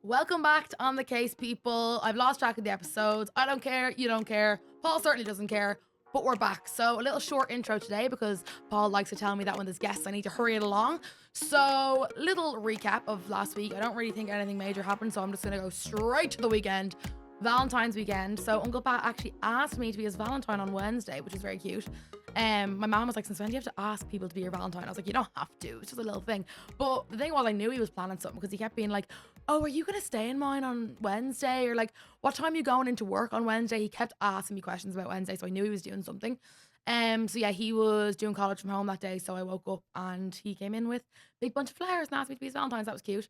Welcome back to On the Kase, people. I've lost track of the episodes. I don't care. You don't care. Paul certainly doesn't care. But we're back. So a little short intro today because Paul likes to tell me that when there's guests, I need to hurry it along. So little recap of last week. I don't really think anything major happened, so I'm just going to go straight to the weekend. Valentine's weekend. So Uncle Pat actually asked me to be his Valentine on Wednesday, which is very cute. My mom was like, since when do you have to ask people to be your Valentine? I was like, you don't have to. It's just a little thing. But the thing was, I knew he was planning something because he kept being like, oh, are you going to stay in mine on Wednesday? Or like, what time are you going into work on Wednesday? He kept asking me questions about Wednesday, so I knew he was doing something. So yeah, he was doing college from home that day, so I woke up and he came in with a big bunch of flowers and asked me to be his Valentine's. That was cute.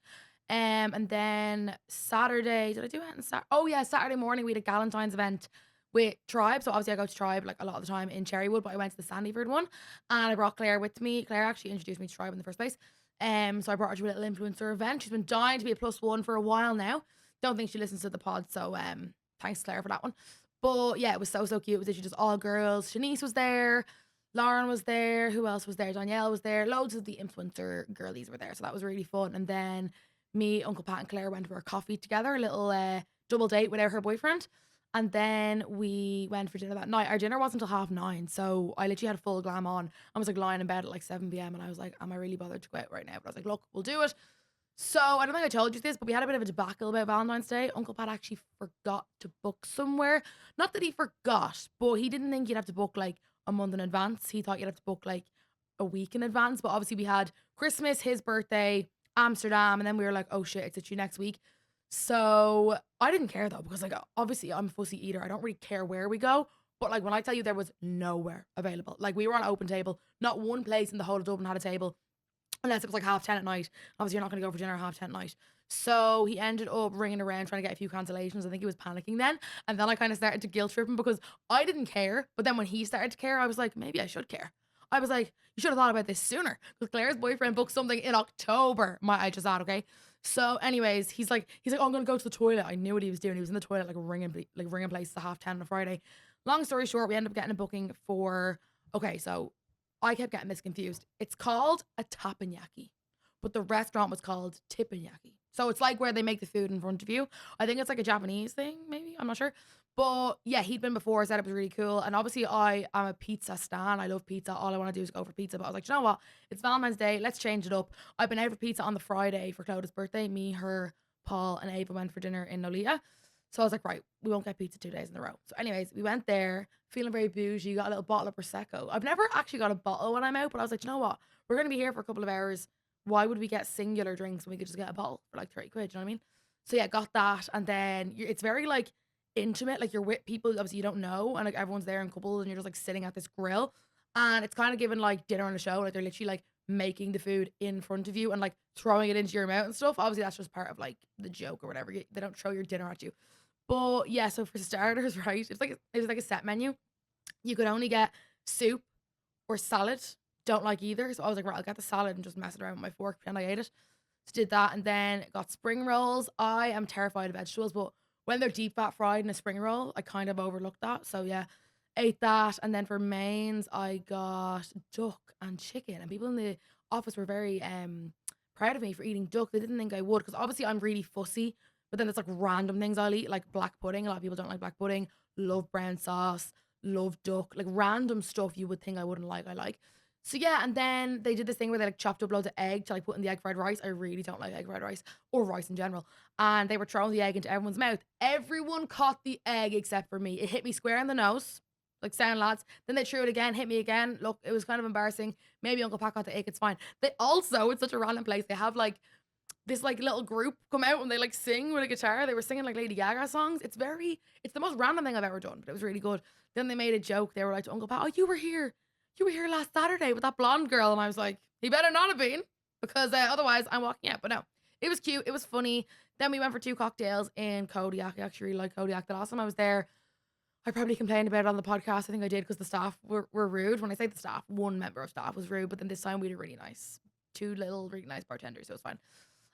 And then Saturday, did I do it? Oh yeah, Saturday morning we had a Galentine's event with Tribe. So obviously I go to Tribe like a lot of the time in Cherrywood, but I went to the Sandyford one and I brought Claire with me. Claire actually introduced me to Tribe in the first place. So I brought her to a little influencer event. She's been dying to be a plus one for a while now. Don't think she listens to the pod, so thanks Claire for that one. But yeah, it was so cute. It was literally just all girls. Shanice was there, Lauren was there, who else was there? Danielle was there, loads of the influencer girlies were there. So that was really fun. And then me, Uncle Pat, and Claire went for a coffee together, a little double date without her boyfriend. And then we went for dinner that night. Our dinner wasn't until 9:30. So I literally had a full glam on. I was like lying in bed at like 7 p.m. And I was like, am I really bothered to go out right now? But I was like, look, we'll do it. So I don't think I told you this, but we had a bit of a debacle about Valentine's Day. Uncle Pat actually forgot to book somewhere. Not that he forgot, but he didn't think you'd have to book like a month in advance. He thought you'd have to book like a week in advance. But obviously we had Christmas, his birthday, Amsterdam, and then we were like, oh shit, it's actually next week. So I didn't care though, because like obviously I'm a fussy eater. I don't really care where we go. But like when I tell you there was nowhere available, like we were on open table, not one place in the whole of Dublin had a table unless it was like 10:30 at night. Obviously, you're not going to go for dinner at 10:30 at night. So he ended up ringing around trying to get a few cancellations. I think he was panicking then. And then I kind of started to guilt trip him because I didn't care. But then when he started to care, I was like, maybe I should care. I was like, you should have thought about this sooner. Because Claire's boyfriend booked something in October. I just thought, okay. So, anyways, oh, I'm gonna go to the toilet. I knew what he was doing. He was in the toilet ringing places at 10:30 on a Friday. Long story short, we ended up getting a booking for. Okay, so I kept getting this confused. It's called a tappanyaki, but the restaurant was called tippanyaki. So it's like where they make the food in front of you. I think it's like a Japanese thing, maybe. I'm not sure. But yeah, he'd been before, said it was really cool. And obviously, I am a pizza stan. I love pizza. All I want to do is go for pizza. But I was like, you know what? It's Valentine's Day. Let's change it up. I've been out for pizza on the Friday for Clodagh's birthday. Me, her, Paul, and Ava went for dinner in Nolita. So I was like, right, we won't get pizza 2 days in a row. So, anyways, we went there, feeling very bougie, got a little bottle of Prosecco. I've never actually got a bottle when I'm out, but I was like, you know what? We're going to be here for a couple of hours. Why would we get singular drinks when we could just get a bottle for like 30 quid? You know what I mean? So, yeah, got that. And then it's very like intimate. Like you're with people, obviously, you don't know. And like everyone's there in couples and you're just like sitting at this grill. And it's kind of given like dinner on a show. Like they're literally like making the food in front of you and like throwing it into your mouth and stuff. Obviously, that's just part of like the joke or whatever. They don't throw your dinner at you. But yeah, so for starters, right? It's like a set menu. You could only get soup or salad. Don't like either. So I was like, right, I'll get the salad and just mess it around with my fork, pretend I ate it. So did that and then got spring rolls. I am terrified of vegetables, but when they're deep fat fried in a spring roll, I kind of overlooked that. So yeah, ate that. And then for mains, I got duck and chicken. And people in the office were very proud of me for eating duck. They didn't think I would, because obviously I'm really fussy. But then there's like random things I'll eat, like black pudding. A lot of people don't like black pudding. Love brown sauce. Love duck. Like random stuff you would think I wouldn't like, I like. So yeah, and then they did this thing where they like chopped up loads of egg to like put in the egg fried rice. I really don't like egg fried rice or rice in general. And they were throwing the egg into everyone's mouth. Everyone caught the egg except for me. It hit me square in the nose, like sound lads. Then they threw it again, hit me again. Look, it was kind of embarrassing. Maybe Uncle Pat got the egg. It's fine. They also, it's such a random place. They have like this like little group come out and they like sing with a guitar. They were singing like Lady Gaga songs. It's the most random thing I've ever done, but it was really good. Then they made a joke. They were like to Uncle Pat, oh, you were here last Saturday with that blonde girl. And I was like, he better not have been, because otherwise I'm walking out. But no, it was cute. It was funny. Then we went for 2 cocktails in Kodiak. I actually really like Kodiak. The last time I was there, I probably complained about it on the podcast. I think I did, because the staff were rude. When I say the staff, one member of staff was rude. But then this time we had a really nice, two little really nice bartenders. So it was fine.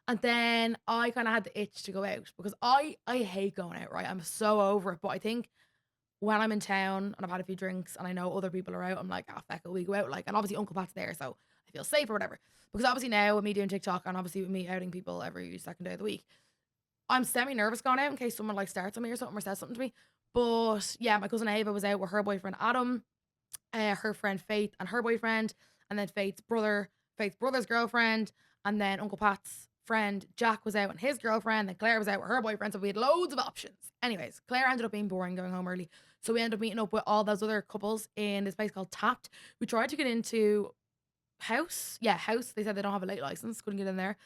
And then I kind of had the itch to go out, because I hate going out, right? I'm so over it. But I think when I'm in town and I've had a few drinks and I know other people are out, I'm like, ah, feck it, we go out. Like, and obviously Uncle Pat's there, so I feel safe or whatever. Because obviously now with me doing TikTok and obviously with me outing people every second day of the week, I'm semi-nervous going out in case someone like starts on me or something or says something to me. But yeah, my cousin Ava was out with her boyfriend Adam, her friend Faith and her boyfriend, and then Faith's brother's girlfriend, and then Uncle Pat's friend Jack was out and his girlfriend, and Claire was out with her boyfriend, so we had loads of options. Anyways, Claire ended up being boring going home early. So we ended up meeting up with all those other couples in this place called Tapped. We tried to get into House. Yeah, House. They said they don't have a late license, couldn't get in there.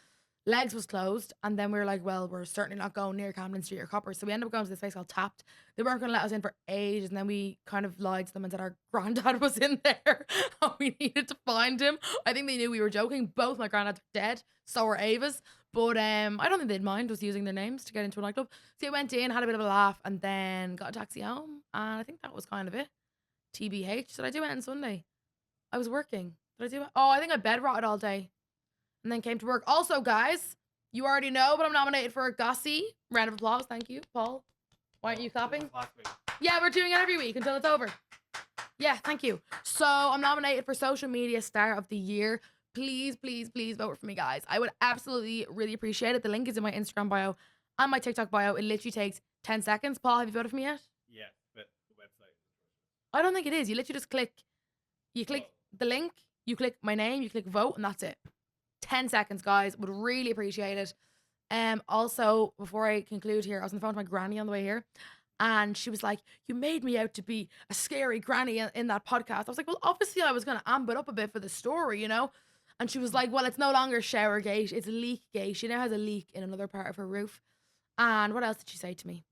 Legs was closed, and then we were like, well, we're certainly not going near Camden Street or Copper. So we ended up going to this place called Tapped. They weren't going to let us in for ages, and then we kind of lied to them and said our granddad was in there and we needed to find him. I think they knew we were joking. Both my granddads are dead, so are Ava's. But I don't think they'd mind us using their names to get into a nightclub. So we went in, had a bit of a laugh, and then got a taxi home. And I think that was kind of it. TBH. Did I do it on Sunday? I was working. Did I do it? Oh, I think I bed rotted all day. And then came to work. Also, guys, you already know, but I'm nominated for a Gossy. Round of applause. Thank you, Paul. Why aren't you clapping? Yeah, we're doing it every week until it's over. Yeah, thank you. So I'm nominated for Social Media Star of the Year. Please, please, please vote for me, guys. I would absolutely really appreciate it. The link is in my Instagram bio and my TikTok bio. It literally takes 10 seconds. Paul, have you voted for me yet? Yeah, but the website. I don't think it is. You literally just click the link, you click my name, you click vote, and that's it. 10 seconds, guys. Would really appreciate it. Also, before I conclude here, I was on the phone with my granny on the way here, and she was like, you made me out to be a scary granny in that podcast. I was like, well, obviously I was going to amp it up a bit for the story, you know? And she was like, well, it's no longer Showergate, it's Leakgate. She now has a leak in another part of her roof. And what else did she say to me?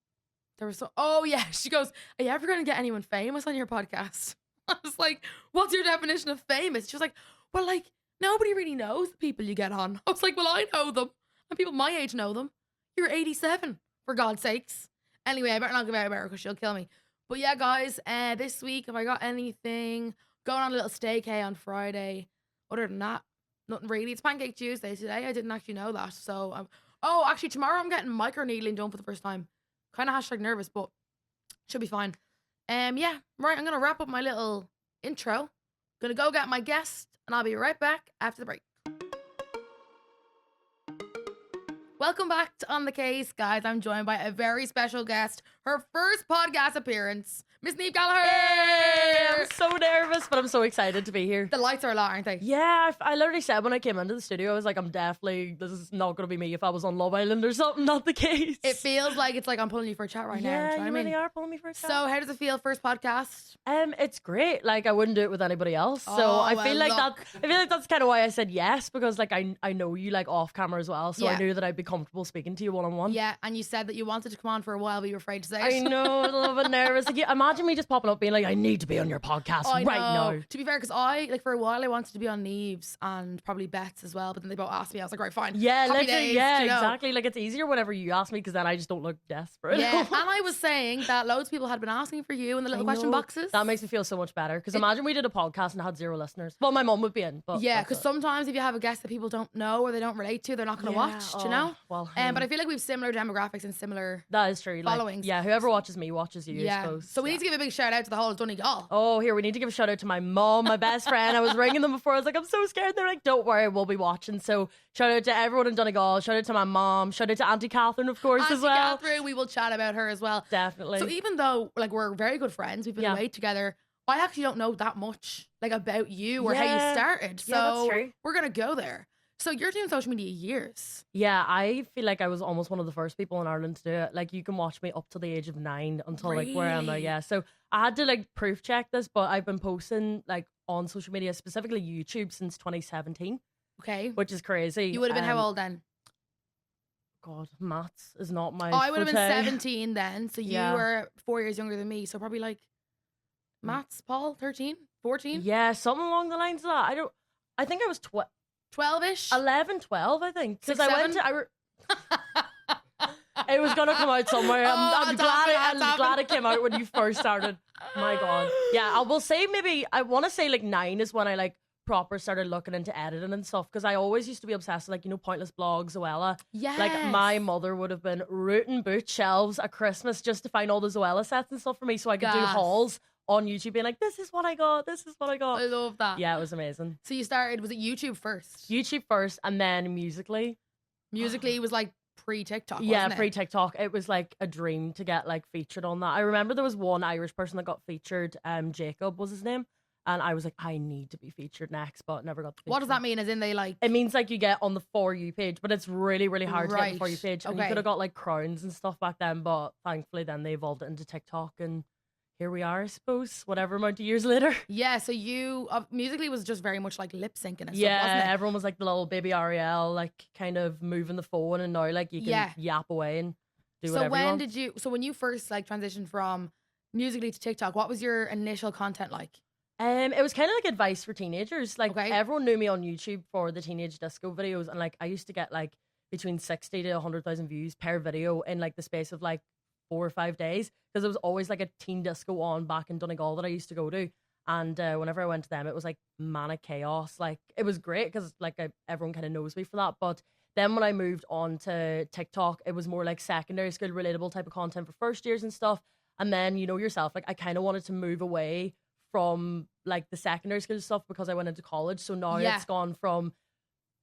Oh yeah, she goes, are you ever going to get anyone famous on your podcast? I was like, what's your definition of famous? She was like, well, like, nobody really knows the people you get on. I was like, well, I know them. And people my age know them. You're 87, for God's sakes. Anyway, I better not give out about her because she'll kill me. But yeah, guys, this week, have I got anything? Going on a little staycay on Friday. Other than that, nothing really. It's Pancake Tuesday today. I didn't actually know that. So, actually, tomorrow I'm getting microneedling done for the first time. Kind of # nervous, but should be fine. Yeah, right, I'm going to wrap up my little intro. Gonna go get my guest, and I'll be right back after the break. Welcome back to On the Kase, guys. I'm joined by a very special guest. Her first podcast appearance, Miss Niamh Gallagher. Hey, I'm so nervous, but I'm so excited to be here. The lights are a lot, aren't they? Yeah, I literally said when I came into the studio, I was like, this is not going to be me if I was on Love Island or something, not the case. It feels like it's like I'm pulling you for a chat right now. Yeah, Do you know you what I really mean? are pulling me for a chat. So how does it feel, first podcast? It's great. Like, I wouldn't do it with anybody else. So I feel like that's kind of why I said yes, because like I know you like off camera as well, so I knew that I'd be comfortable speaking to you one-on-one. Yeah, and you said that you wanted to come on for a while, but you were afraid to say it. I know, a little bit nervous. Like, imagine me just popping up being like, I need to be on your podcast right now. To be fair, because I, like, for a while I wanted to be on Niamh's and probably Beth's as well, but then they both asked me. I was like, right, fine. Yeah, Happy literally, days, yeah, you know? exactly. Like, it's easier whenever you ask me because then I just don't look desperate. Yeah, and I was saying that loads of people had been asking for you in the little question boxes. That makes me feel so much better because imagine we did a podcast and had 0 listeners. Well, my mum would be in, but yeah, because sometimes if you have a guest that people don't know or they don't relate to, they're not going to watch. Do you know? Well, but I feel like we have similar demographics and similar that is true. followings. Like, yeah, whoever watches me watches you. Yeah. I suppose. So we need to give a big shout out to the whole of Donegal. Oh, here we need to give a shout out to my mum, my best friend. I was ringing them before. I was like, I'm so scared. They're like, don't worry, we'll be watching. So shout out to everyone in Donegal. Shout out to my mom. Shout out to Auntie Catherine, of course, as well. Auntie Catherine, we will chat about her as well. Definitely. So even though like we're very good friends, we've been away together, I actually don't know that much like about you or how you started. So that's true. We're gonna go there. So you're doing social media years. Yeah, I feel like I was almost one of the first people in Ireland to do it. Like, you can watch me up to the age of 9 until like where I am now. Yeah, so I had to like proof check this, but I've been posting like on social media, specifically YouTube, since 2017. Okay, which is crazy. You would have been how old then? God, maths is not my. I would have been forte. 17 then. So you were 4 years younger than me. So probably like maths, Paul, 13, 14. Yeah, something along the lines of that. I think I was 12-ish? 11, 12, I think. Because 6, I went to... It was going to come out somewhere. I'm glad it came out when you first started. My God. Yeah, I will say maybe... I want to say like 9 is when I like proper started looking into editing and stuff, because I always used to be obsessed with like, you know, Pointless Blogs, Zoella. Yes. Like, my mother would have been rooting boot shelves at Christmas just to find all the Zoella sets and stuff for me so I could do hauls on YouTube being like, this is what I got, this is what I got. I love that. Yeah, it was amazing. So you started, was it YouTube first? YouTube first and then Musically. Musically was like pre-TikTok, Yeah, wasn't it? pre-TikTok. It was like a dream to get like featured on that. I remember there was one Irish person that got featured, Jacob was his name. And I was like, I need to be featured next, but never got the feature. What does that mean? As in they like... It means like you get on the For You page, but it's really, really hard to get on the For You Right. page. And you Okay. could have got like crowns and stuff back then, but thankfully then they evolved it into TikTok and here we are, I suppose, whatever amount of years later. Yeah, so you... Musically was just very much like lip syncing and stuff, Yeah, wasn't it? everyone was like the little baby Ariel, like kind of moving the phone, and now like you can yap away and do So whatever you when want. did you... So when you first like transitioned from Musically to TikTok, what was your initial content like? It was kind of like advice for teenagers. Like Okay. everyone knew me on YouTube for the teenage disco videos, and like I used to get like between 60 to 100,000 views per video in like the space of like 4 or 5 days, because there was always like a teen disco on back in Donegal that I used to go to, and whenever I went to them, it was like manic chaos. Like it was great because like everyone kind of knows me for that. But then when I moved on to TikTok, it was more like secondary school relatable type of content for first years and stuff. And then you know yourself, like I kind of wanted to move away from like the secondary school stuff because I went into college. So now it's gone from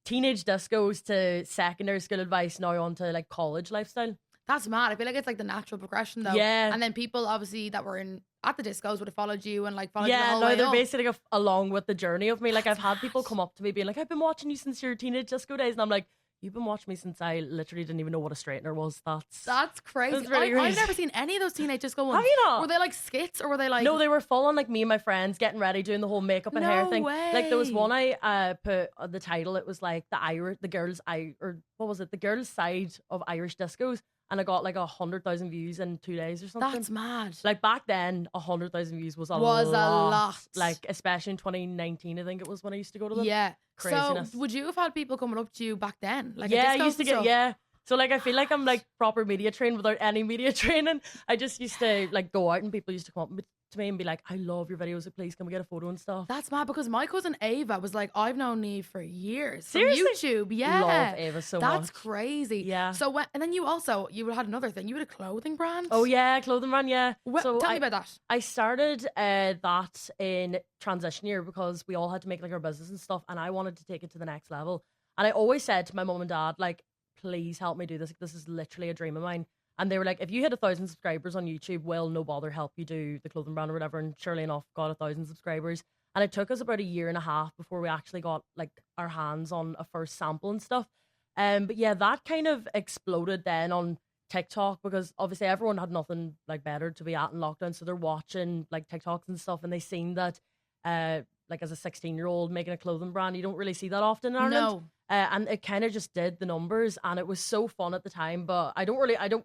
teenage discos to secondary school advice now onto like college lifestyle. That's mad. I feel like it's like the natural progression though. Yeah. And then people obviously that were in at the discos would have followed you and like followed you the Yeah, whole no, way they're up. basically along with the journey of me. Like I've had people come up to me being like, I've been watching you since your teenage disco days. And I'm like, you've been watching me since I literally didn't even know what a straightener was. That's crazy. That's really I've crazy. never seen any of those teenage disco ones. Have you not? Were they like skits or were they like... No, they were full on like me and my friends getting ready, doing the whole makeup and hair No thing. Like there was way. one I put the title. It was like the girls' side of Irish discos, and I got like 100,000 views in 2 days or something. That's mad. Like back then, 100,000 views was a Was a lot. Like especially in 2019, I think it was when I used to go to them. Yeah. Craziness. So would you have had people coming up to you back then? Like Yeah, at I used to discos and get stuff? yeah. So like I feel like I'm like proper media trained without any media training. I just used to like go out and people used to come up to me and be like, I love your videos, like, please can we get a photo and stuff. That's mad because my cousin Ava was like, I've known Niamh for years. From Seriously? YouTube. Yeah. Love Ava so much. That's crazy. Yeah. So and then you had another thing. You had a clothing brand. Oh yeah, clothing brand, yeah. Tell me about that. I started that in transition year because we all had to make like our business and stuff, and I wanted to take it to the next level. And I always said to my mom and dad, like, please help me do this. Like, this is literally a dream of mine. And they were like, if you hit 1,000 subscribers on YouTube, we'll no bother help you do the clothing brand or whatever. And surely enough, got 1,000 subscribers. And it took us about 1.5 years before we actually got like our hands on a first sample and stuff. But yeah, that kind of exploded then on TikTok because obviously everyone had nothing like better to be at in lockdown. So they're watching like TikToks and stuff, and they seen that like as a 16-year-old making a clothing brand, you don't really see that often in Ireland. No. And it kind of just did the numbers, and it was so fun at the time. But I don't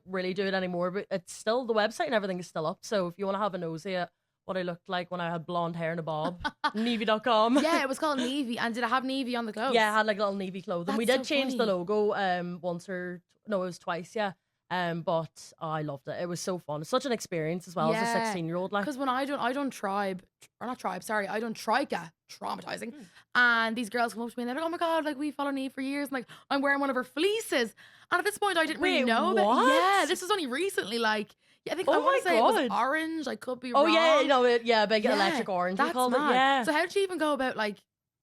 really do it anymore. But it's still, the website and everything is still up. So if you want to have a nosy at what I looked like when I had blonde hair and a bob, Niamh.com. Yeah, it was called Niamh. And did it have Niamh on the clothes? Yeah, I had like little Niamh clothing. We That's did so change the funny. logo it was twice, yeah. But I loved it. It was so fun. It's such an experience as well as a 16-year-old. Like, Because when I done Tribe, or not Tribe, sorry, I done Trika, traumatizing. And these girls come up to me and they're like, oh my God, like we follow Niamh for years. And like, I'm wearing one of her fleeces. And at this point, I didn't really Wait, know that. what? Yeah, this was only recently. Like, yeah, I think I Oh want to my say it was God. orange. I could be oh wrong. yeah, no, big Yeah, electric orange. We That's called mad. it. Yeah. So how did you even go about like?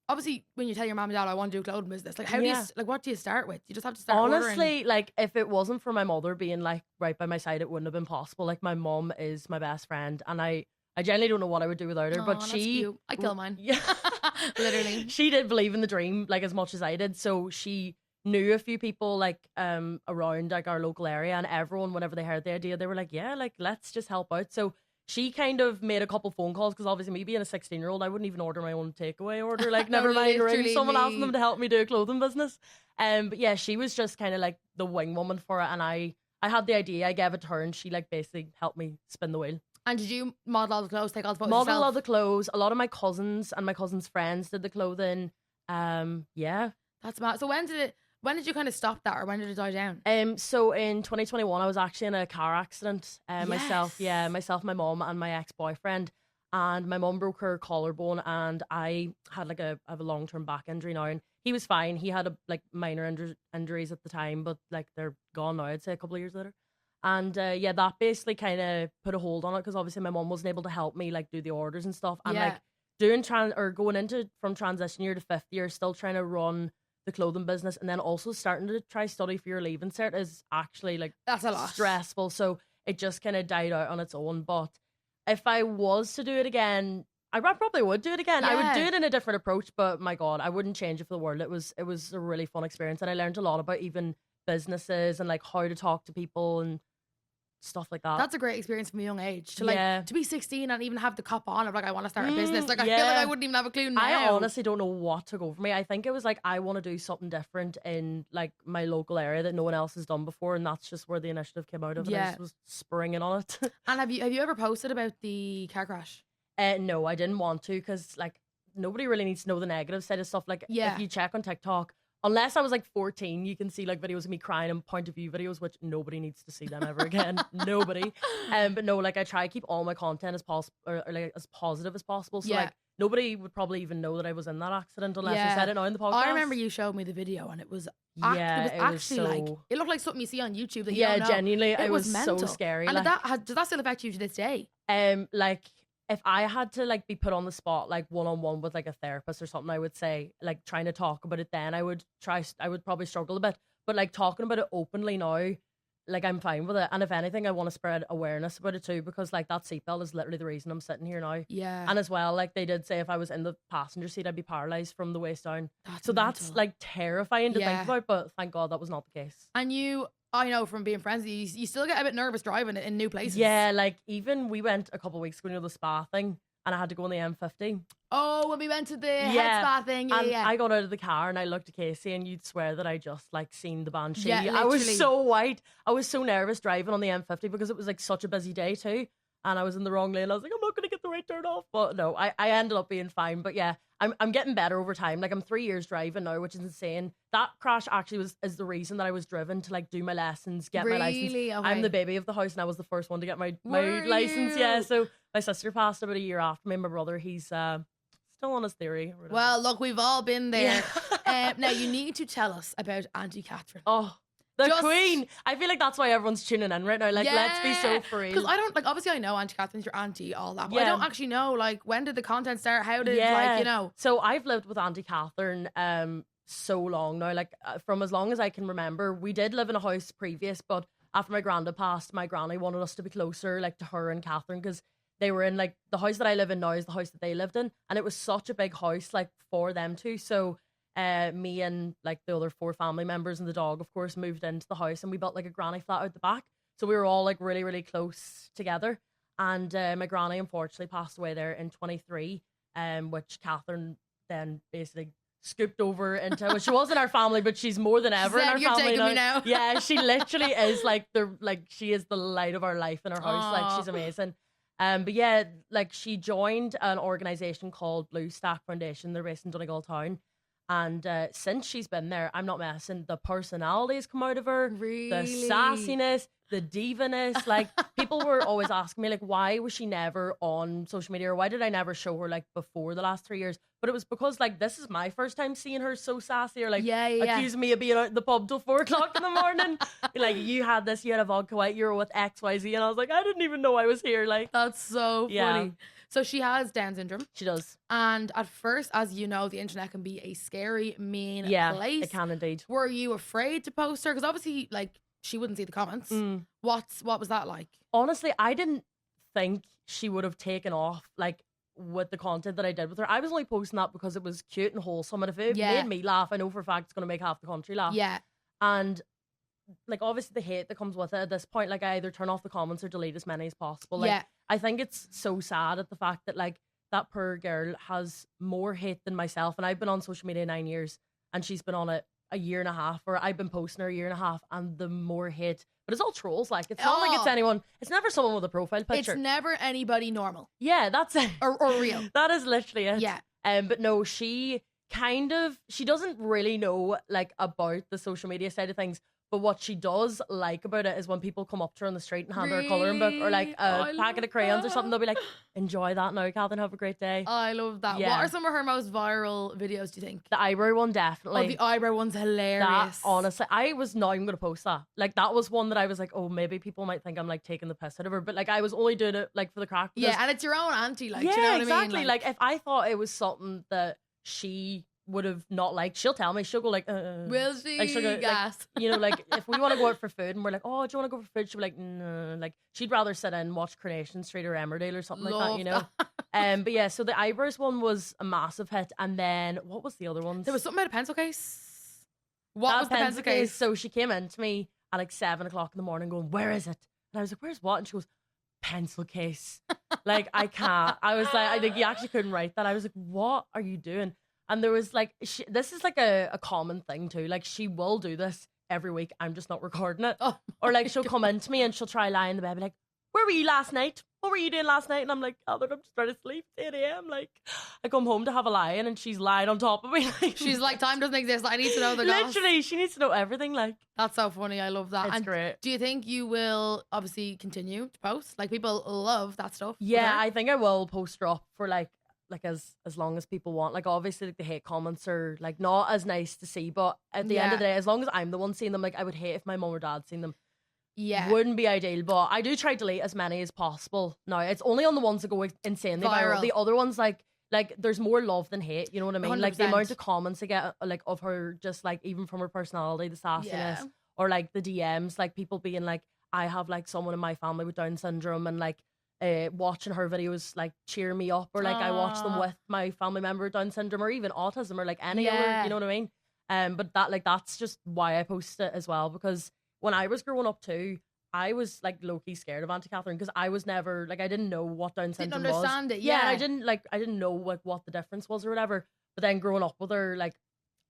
Obviously, when you tell your mom and dad, I want to do a clothing business, like how do you Yeah. like what do you start with? You just have to start ordering. Honestly, like if it wasn't for my mother being like right by my side, it wouldn't have been possible. Like my mom is my best friend, and I genuinely don't know what I would do without her. Aw, but that's she, cute. I kill mine. yeah, Literally. she did believe in the dream like as much as I did. So she knew a few people like around like our local area, and everyone, whenever they heard the idea, they were like, yeah, like let's just help out. So she kind of made a couple phone calls because obviously me being a 16-year-old, I wouldn't even order my own takeaway order. Like No, never mind ring literally someone me. asking them to help me do a clothing business. But yeah, she was just kind of like the wing woman for it, and I had the idea, I gave it to her, and she like basically helped me spin the wheel. And did you model all the clothes, take all the photos Model yourself? all the clothes. A lot of my cousins and my cousins' friends did the clothing. Yeah. That's mad. So when did you kind of stop that, or when did it die down? So in 2021, I was actually in a car accident. Myself, my mom, and my ex-boyfriend. And my mom broke her collarbone, and I had like I have a long-term back injury now. And he was fine. He had like minor injuries at the time, but like they're gone now. I'd say a couple of years later. And yeah, that basically kind of put a hold on it because obviously my mom wasn't able to help me like do the orders and stuff. And Yeah. like going into from transition year to 5th year, still trying to run the clothing business, and then also starting to try study for your leaving cert is actually like That's a lot. stressful. So it just kind of died out on its own. But if I was to do it again, I probably would do it again. I would do Yeah. it in a different approach, but my God, I wouldn't change it for the world. It was a really fun experience, and I learned a lot about even businesses and like how to talk to people and stuff like that. That's a great experience from a young age to like Yeah. to be 16 and even have the cop on of like I want to start a business. Like I feel like yeah. I wouldn't even have a clue now. I honestly don't know what took over me. I think it was like I want to do something different in like my local area that no one else has done before, and that's just where the initiative came out of. And I Yeah. just was springing on it. And have you ever posted about the car crash? No, I didn't want to because like nobody really needs to know the negative side of stuff. Like Yeah. if you check on TikTok, unless I was like 14, you can see like videos of me crying and point of view videos, which nobody needs to see them ever again. Nobody. But no, like I try to keep all my content as possible or like as positive as possible. So Yeah. like nobody would probably even know that I was in that accident unless Yeah. I said it now in the podcast. I remember you showed me the video and it was Yeah, it was actually like so- it looked like something you see on YouTube that you Yeah, don't know. genuinely, it was so mental. scary. And like, does that still affect you to this day? like if I had to like be put on the spot like one-on-one with like a therapist or something, I would say like trying to talk about it then I would probably struggle a bit, but like talking about it openly now, like I'm fine with it. And if anything, I want to spread awareness about it too, because like that seatbelt is literally the reason I'm sitting here now. Yeah. And as well, like they did say if I was in the passenger seat I'd be paralyzed from the waist down. That's So that's mental. like terrifying to Yeah. think about, but thank God that was not the case. And I know from being friends, you still get a bit nervous driving in new places. Yeah, like even we went a couple of weeks ago to the spa thing and I had to go on the M50. Oh, when we went to the head Yeah. spa thing, yeah, And yeah. I got out of the car and I looked at Kasey and you'd swear that I just like seen the banshee. Yeah, I was literally. so white. I was so nervous driving on the M50 because it was like such a busy day too. And I was in the wrong lane. I was like, I'm not going to get the right turn off. But no, I ended up being fine. But yeah, I'm getting better over time. Like I'm 3 years driving now, which is insane. That crash actually is the reason that I was driven to like do my lessons, get my license. Really? Okay. I'm the baby of the house and I was the first one to get my Were license. Yeah. you? So my sister passed about a year after me. My brother, he's still on his theory. or whatever. Well, look, we've all been there. Yeah. Now you need to tell us about Auntie Catherine. Oh, the Just- queen. I feel like that's why everyone's tuning in right now. Like, let's be so free. Because I don't like. Obviously, I know Auntie Catherine's your auntie, all that. But I Yeah. don't actually know like when did the content start? How did like you know? So I've lived with Auntie Catherine so long now, like from as long as I can remember. We did live in a house previous, but after my granda passed, my granny wanted us to be closer like to her and Catherine because they were in like the house that I live in now is the house that they lived in, and it was such a big house like for them two. So me and like the other 4 family members and the dog, of course, moved into the house, and we built like a granny flat out the back. So we were all like really, really close together. And my granny unfortunately passed away there in 23, which Catherine then basically scooped over into. Well, she wasn't our family, but she's more than ever in said, our "You're family taking me now." Yeah, she literally is like she is the light of our life in our house. Like she's amazing. But yeah, like she joined an organization called Blue Stack Foundation. They're based in Donegal town. And since she's been there, I'm not messing, the personalities come out of her, Really? the sassiness, the divaness. Like people were always asking me, like, why was she never on social media, or why did I never show her like before the last 3 years? But it was because like this is my first time seeing her so sassy, or like Yeah. accusing me of being out in the pub till 4 o'clock in the morning. Like you had a vodka white, you were with XYZ, and I was like, I didn't even know I was here. Like That's so funny. Yeah. So she has Down syndrome, she does. and at first, as you know, the internet can be a scary, mean Yeah, place. it can indeed. Were you afraid to post her? Because obviously, like she wouldn't see the comments. Mm. What was that like? Honestly, I didn't think she would have taken off like with the content that I did with her. I was only posting that because it was cute and wholesome, and if it Yeah. made me laugh, I know for a fact it's going to make half the country laugh. Yeah. And like obviously the hate that comes with it at this point, like I either turn off the comments or delete as many as possible. Like Yeah. I think it's so sad at the fact that like that poor girl has more hate than myself, and I've been on social media 9 years and she's been on it a year and a half, or I've been posting her a year and a half, and the more hate. But it's all trolls. Like it's not like it's Oh. anyone. It's never someone with a profile picture. It's never anybody normal Yeah, that's it. or real. That is literally it. Yeah. But no, she doesn't really know like about the social media side of things. But what she does like about it is when people come up to her on the street and hand her a colouring book or like Really? a Oh, I packet love of crayons or something, that. they'll be like, enjoy that now, Catherine, have a great day. I love that. Yeah. What are some of her most viral videos, do you think? The eyebrow one, Oh, definitely. the eyebrow one's hilarious. That, honestly, I was not even going to post that. Like, that was one that I was like, oh, maybe people might think I'm like taking the piss out of her. But like, I was only doing it like for the crack. Yeah, because- and it's your own auntie, like, yeah, do you know what exactly. I mean? Like, if I thought it was something that she would have not liked. She'll tell me. She'll go like, Will she? Like, she'll go, Gas. like, you know, like if we want to go out for food and we're like, oh, do you want to go for food? She'll be like, no. Like she'd rather sit in and watch Coronation Street or Emmerdale or something like that, you know. But yeah, so the eyebrows one was a massive hit, and then what was the other ones? There was something about a pencil case. What was the pencil case? So she came in to me at like 7 o'clock in the morning, going, "Where is it?" And I was like, "Where's what?" And she goes, "Pencil case." Like I can't. I was like, I think you actually couldn't write that. I was like, "What are you doing?" And there was like, this is like a common thing too. Like she will do this every week. I'm just not recording it. Oh or like she'll come into me and she'll try lie in the bed, be like, "Where were you last night? What were you doing last night?" And I'm like, "Oh, I'm just trying to sleep. It's 8 a.m. Like I come home to have a lie in and she's lying on top of me. She's like, time doesn't exist. I need to know the goss. Literally, she needs to know everything. Like That's so funny. I love that. it's And great. do you think you will obviously continue to post? Like people love that stuff. with Yeah, her? I think I will post her up for like as long as people want. Like obviously like the hate comments are like not as nice to see, but at the end of the day, as long as I'm the one seeing them, like I would hate if my mum or dad seen them. Yeah. Wouldn't be ideal, but I do try to delete as many as possible. Now it's only on the ones that go insanely viral. Viral. The other ones like there's more love than hate, you know what I mean? Like the 100%. amount of comments I get like of her, just like even from her personality, the sassiness, Yeah. or like the DMs, like people being like, I have like someone in my family with Down syndrome, and like watching her videos like cheer me up, or like I watch them Aw. with my family member with Down syndrome, or even autism, or like any other, Yeah. you know what I mean? But that's just why I post it as well, because when I was growing up too, I was like low-key scared of Auntie Catherine, because I was never like, I didn't know what Down Didn't syndrome was. understand it. Yeah, Yeah. and I didn't know like what the difference was or whatever. But then growing up with her, like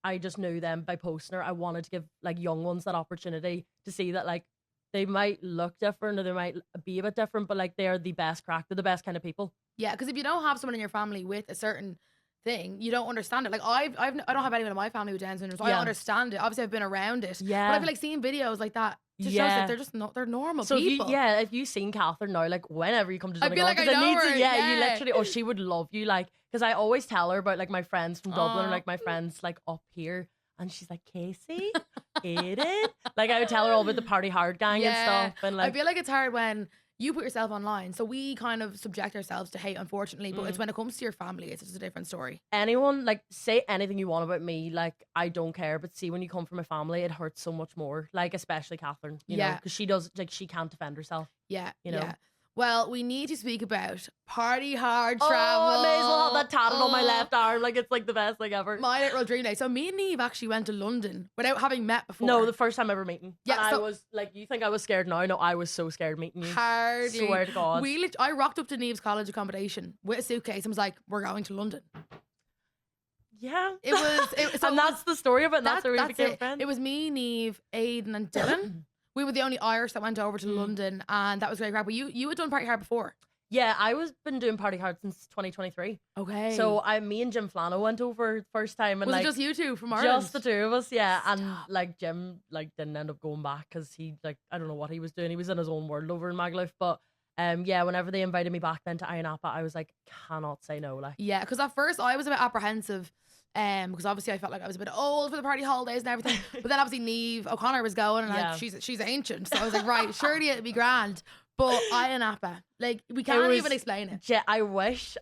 I just knew them by posting her. I wanted to give like young ones that opportunity to see that like they might look different or they might be a bit different, but like they're the best crack. They're the best kind of people. Yeah, because if you don't have someone in your family with a certain thing, you don't understand it. Like I don't have anyone in my family with Down syndrome, so I Yeah. don't understand it. Obviously, I've been around it. Yeah. But I feel like seeing videos like that just shows Yeah. that they're just not, they're normal So people. if you've seen Catherine now, like whenever you come to I Donegal, feel like I 'cause it know needs her, you yeah. literally, or she would love you, like, because I always tell her about like my friends from Dublin, or Aw. like my friends like up here, and she's like, "Kasey, Aiden," like I would tell her all about the party hard gang and stuff, and I like feel like it's hard when you put yourself online. So we kind of subject ourselves to hate, unfortunately. But it's when it comes to your family, it's just a different story. anyone like say anything you want about me, like I don't care, but see when you come from a family, it hurts so much more, like especially Catherine, you know, Yeah. because she does, like she can't defend herself. Yeah, You know? Yeah. Well, we need to speak about party hard travel. Oh, I may as well have that tatted on my Oh, left arm, like it's like the best thing ever. My literal dream day. So me and Niamh actually went to London without having met before. No, the first time ever meeting. Yeah, And I so- was like, you think I was scared now? No, I was so scared meeting you. Hardly. Swear to God. I rocked up to Niamh's college accommodation with a suitcase and was like, "We're going to London." Yeah. It was. So and that's the story of it. And that's where we became it. friends. It was me, Niamh, Aidan, and Dylan. We were the only Irish that went over to London, and that was great crap. But you had done party hard before. Yeah, I was been doing party hard since 2023. Okay. So me and Jim Flano went over first time, and was like it just you two from Ireland? just the two of us, yeah. And like Jim like didn't end up going back because he like I don't know what he was doing. He was in his own world over in Magaluf. But yeah, whenever they invited me back then to Iron Appa, I was like, cannot say no. Like Yeah, because at first I was a bit apprehensive. Because obviously I felt like I was a bit old for the party holidays and everything. But then obviously Niamh O'Connor was going, and Yeah. like she's ancient, so I was like, right, surely it'd be grand. But Iron Appa, like we can't was- even explain it. yeah, I wish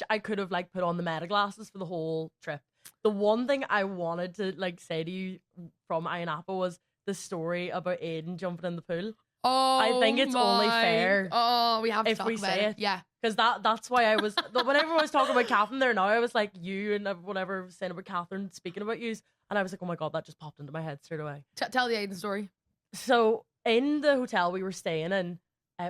I could have like put on the meta glasses for the whole trip. The one thing I wanted to like say to you from Iron Appa was the story about Aiden jumping in the pool. Oh, I think it's only fair Oh, we have to if talk we about say it. Yeah, Because that's why I was when everyone was talking about Catherine there now, I was like you and whatever was saying about Catherine speaking about you, and I was like, oh my God, that just popped into my head straight away. Tell the Aiden story. So in the hotel we were staying in,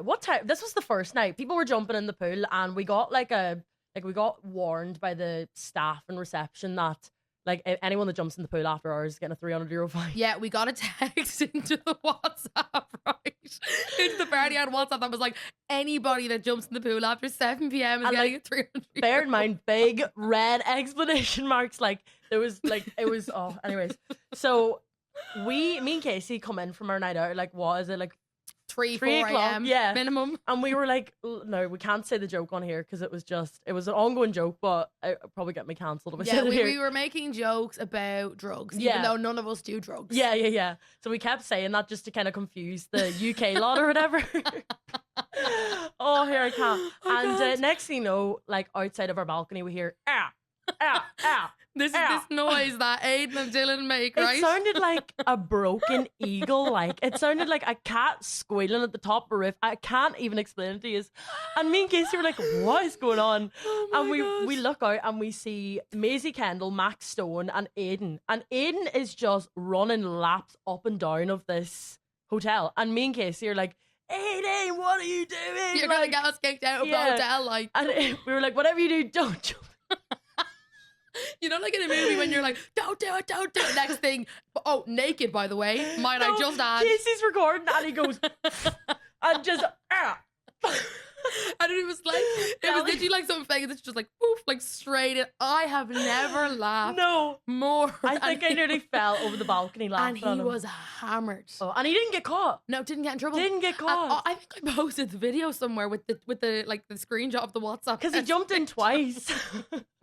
what time? This was the first night. People were jumping in the pool, and we got we got warned by the staff and reception that like anyone that jumps in the pool after hours is getting a €300 fine. Yeah, we got a text into the WhatsApp, right? Into the party on WhatsApp that was like, anybody that jumps in the pool after 7 p.m. is And, getting like, a 300. Bear in mind, big red explanation marks. Like there was like it was. Oh, anyways. So me and Kasey come in from our night out. Like what is it like? 3 3 4 o'clock, a.m. yeah. minimum. And we were like, no, we can't say the joke on here because it was an ongoing joke, but it would probably get me cancelled if I Yeah, said it here. we were making jokes about drugs, even Yeah. though none of us do drugs. Yeah. So we kept saying that just to kind of confuse the UK lot or whatever. Oh, here I come. Oh, and God. next thing you know, like outside of our balcony, we hear, This is this noise that Aiden and Dylan make, right? It sounded like a broken eagle. Like it sounded like a cat squealing at the top of a roof. I can't even explain it to you. And me and Kasey were like, "What is going on?" And we look out and we see Maisie Kendall, Max Stone, and Aiden. And Aiden is just running laps up and down of this hotel. And me and Kasey are like, "Aiden, what are you doing? You're gonna get us kicked out of the hotel, like." And we were like, "Whatever you do, don't jump." You know, like in a movie when you're like, don't do it. Next thing, oh, naked, by the way. Might I just add? Casey's recording and he goes, and just, and it was like, it was literally like something fake. It's just like, oof, like straight in. I have never laughed more. I think I nearly fell over the balcony laughing. And he was hammered. Oh, and he didn't get caught. No, didn't get in trouble. Didn't get caught. I think I posted the video somewhere with the like the screenshot of the WhatsApp. Because he jumped in twice.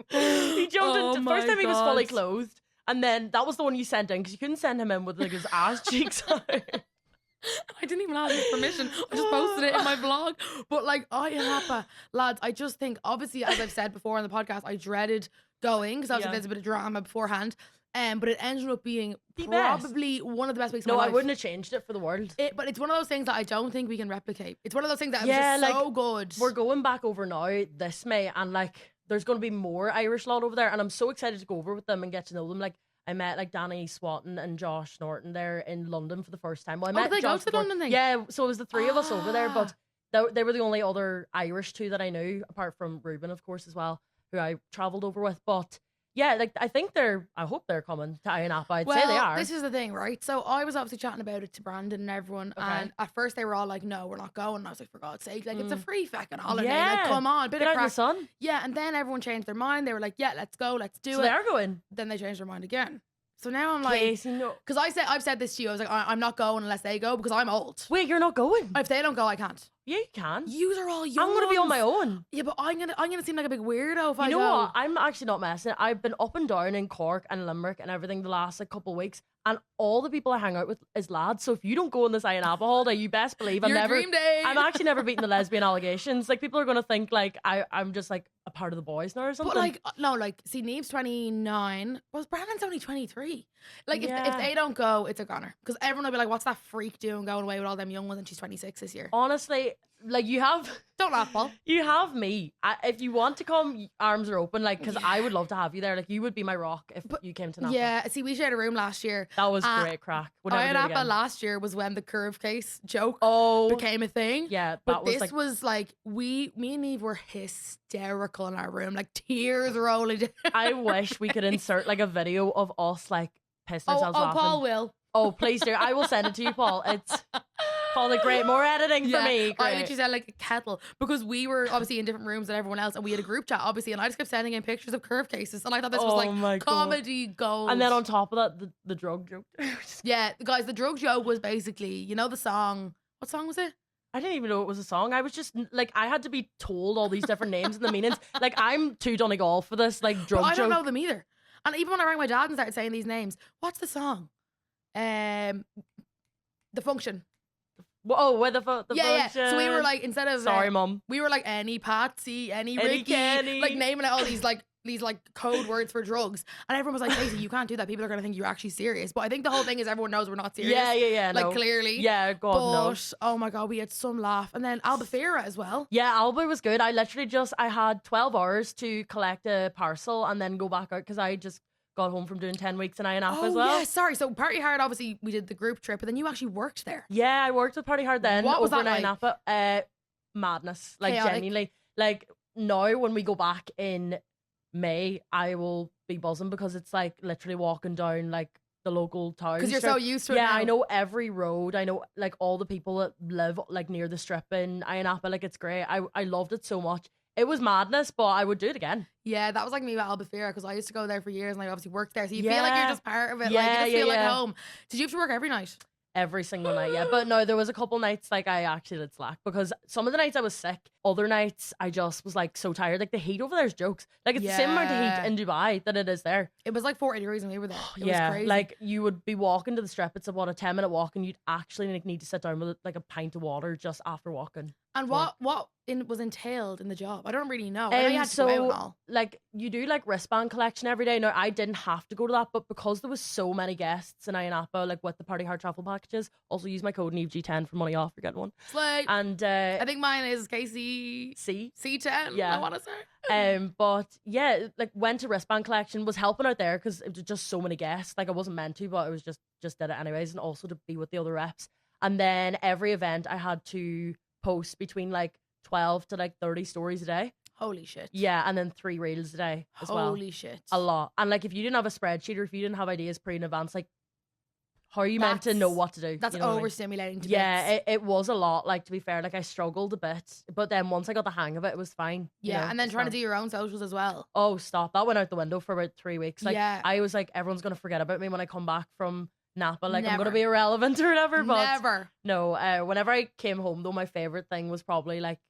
He jumped in. The first time he was fully clothed. And then that was the one you sent in because you couldn't send him in with like his ass cheeks out. I didn't even ask his permission. I just posted it in my vlog. But like, lads, I just think, obviously, as I've said before on the podcast, I dreaded going because obviously there's a bit of drama beforehand. But it ended up being probably one of the best weeks of my life. No, I wouldn't have changed it for the world. But it's one of those things that I don't think we can replicate. It's one of those things that was just so good. We're going back over now this May, and like, there's going to be more Irish lot over there, and I'm so excited to go over with them and get to know them. Like, I met like Danny Swatton and Josh Norton there in London for the first time. Well, I met they Josh go to the London thing? Yeah, so it was the three of us over there, but they were the only other Irish two that I knew, apart from Ruben, of course, as well, who I travelled over with. But yeah, like I hope they're coming to Iron Apple. I'd say they are. This is the thing, right? So I was obviously chatting about it to Brandon and everyone, and at first they were all like, "No, we're not going." And I was like, "For God's sake, like it's a free fucking holiday. Like, come on, bit Get of out in crack." the sun. Yeah, and then everyone changed their mind. They were like, "Yeah, let's go, let's do it." So they are going. Then they changed their mind again. So now I'm like, Casey, no. because I've said this to you. I was like, I'm not going unless they go because I'm old. Wait, you're not going? If they don't go, I can't. Yeah, you can. Yous are all young. I'm gonna be on my own. Yeah, but I'm gonna seem like a big weirdo if I go. You know what? I'm actually not messing. I've been up and down in Cork and Limerick and everything the last like couple of weeks, and all the people I hang out with is lads. So if you don't go on this Iron Apple holiday, you best believe I'm actually never beating the lesbian allegations. Like people are gonna think like I'm just like a part of the boys now or something. But like no, like see, Niamh's 29. Was Brandon's only 23? Like if they don't go, it's a goner because everyone will be like, "What's that freak doing going away with all them young ones?" And she's 26 this year. Honestly, like you have. Don't laugh, Paul. You have me. If you want to come, arms are open. Like, because I would love to have you there. Like, you would be my rock if you came to Napa. Yeah, see, we shared a room last year. That was great crack. Napa last year was when the curve case joke became a thing. Yeah, but this was like me and Niamh were hysterical in our room, like tears rolling down. I wish we could insert like a video of us like pissing ourselves laughing. Paul will. Oh, please do. I will send it to you, Paul. It's Paul, like, great. More editing for me. Great. I literally said like a kettle because we were obviously in different rooms than everyone else, and we had a group chat obviously, and I just kept sending in pictures of curve cases, and I thought this was like comedy gold. And then on top of that, the drug joke. Yeah, guys, the drug joke was basically, you know, the song. What song was it? I didn't even know it was a song. I was just like, I had to be told all these different names and the meanings. Like, I'm too Donegal for this like drug joke. I don't know them either. And even when I rang my dad and started saying these names, what's the song? The Function. Oh, where the Function. Yeah. So we were like, instead of sorry, Mum. We were like any Patsy, any Ricky, Kenny. like naming all these like code words for drugs, and everyone was like, "Kasey, you can't do that. People are gonna think you're actually serious." But I think the whole thing is everyone knows we're not serious. Yeah. Like no. clearly. Yeah, God knows. Oh my God, we had some laugh, and then Albufeira as well. Yeah, Alba was good. I literally I had 12 hours to collect a parcel and then go back out because I just got home from doing 10 weeks in INF as well. Yeah, sorry. So Party Hard, obviously, we did the group trip, but then you actually worked there. Yeah, I worked with Party Hard then. What was over that in INAPA. Madness. Like, chaotic. genuinely. Like, now when we go back in May, I will be buzzing because it's like literally walking down like the local town. Because you're so used to it. Yeah, now. I know every road. I know like all the people that live like near the strip in INAPA. Like, it's great. I loved it so much. It was madness, but I would do it again. Yeah, that was like me with Albufeira because I used to go there for years and I obviously worked there. So you feel like you're just part of it. Yeah, like you just feel like yeah. home. Did you have to work every night? Every single night, yeah. But no, there was a couple nights like I actually did slack because some of the nights I was sick. Other nights I just was like so tired. Like the heat over there is jokes. Like it's the same amount of heat in Dubai than it is there. It was like 40 degrees when we were there. It was crazy. Like you would be walking to the strip. It's about a 10-minute walk and you'd actually like need to sit down with like a pint of water just after walking. And work. what was entailed in the job? I don't really know. I know you had to So go out and all. like you do like wristband collection every day. Now I didn't have to go to that, but because there was so many guests in Ayanapa, like with the Party Hard travel packages, also use my code NIamhG10 for money off. You're getting one. Slay. And I think mine is Kasey C. C10. Yeah. I want to say. But yeah, like went to wristband collection, was helping out there because it was just so many guests. Like I wasn't meant to, but I was just did it anyways, and also to be with the other reps. And then every event I had to post between like 12 to like 30 stories a day. Holy shit. Yeah, and then 3 reels a day as well. Holy shit. A lot. And like if you didn't have a spreadsheet or if you didn't have ideas pre in advance, like how are you meant to know what to do? That's you know what I mean? overstimulating to Yeah, bits. it was a lot. Like to be fair, like I struggled a bit, but then once I got the hang of it, it was fine. you Yeah, know, and then it's trying to fine. do your own socials as well. Oh, stop. That went out the window for about 3 weeks. Like Yeah. I was like, everyone's gonna forget about me when I come back from Napa. Like I'm Never. gonna be irrelevant or whatever. But Never. no, whenever I came home though, my favorite thing was probably like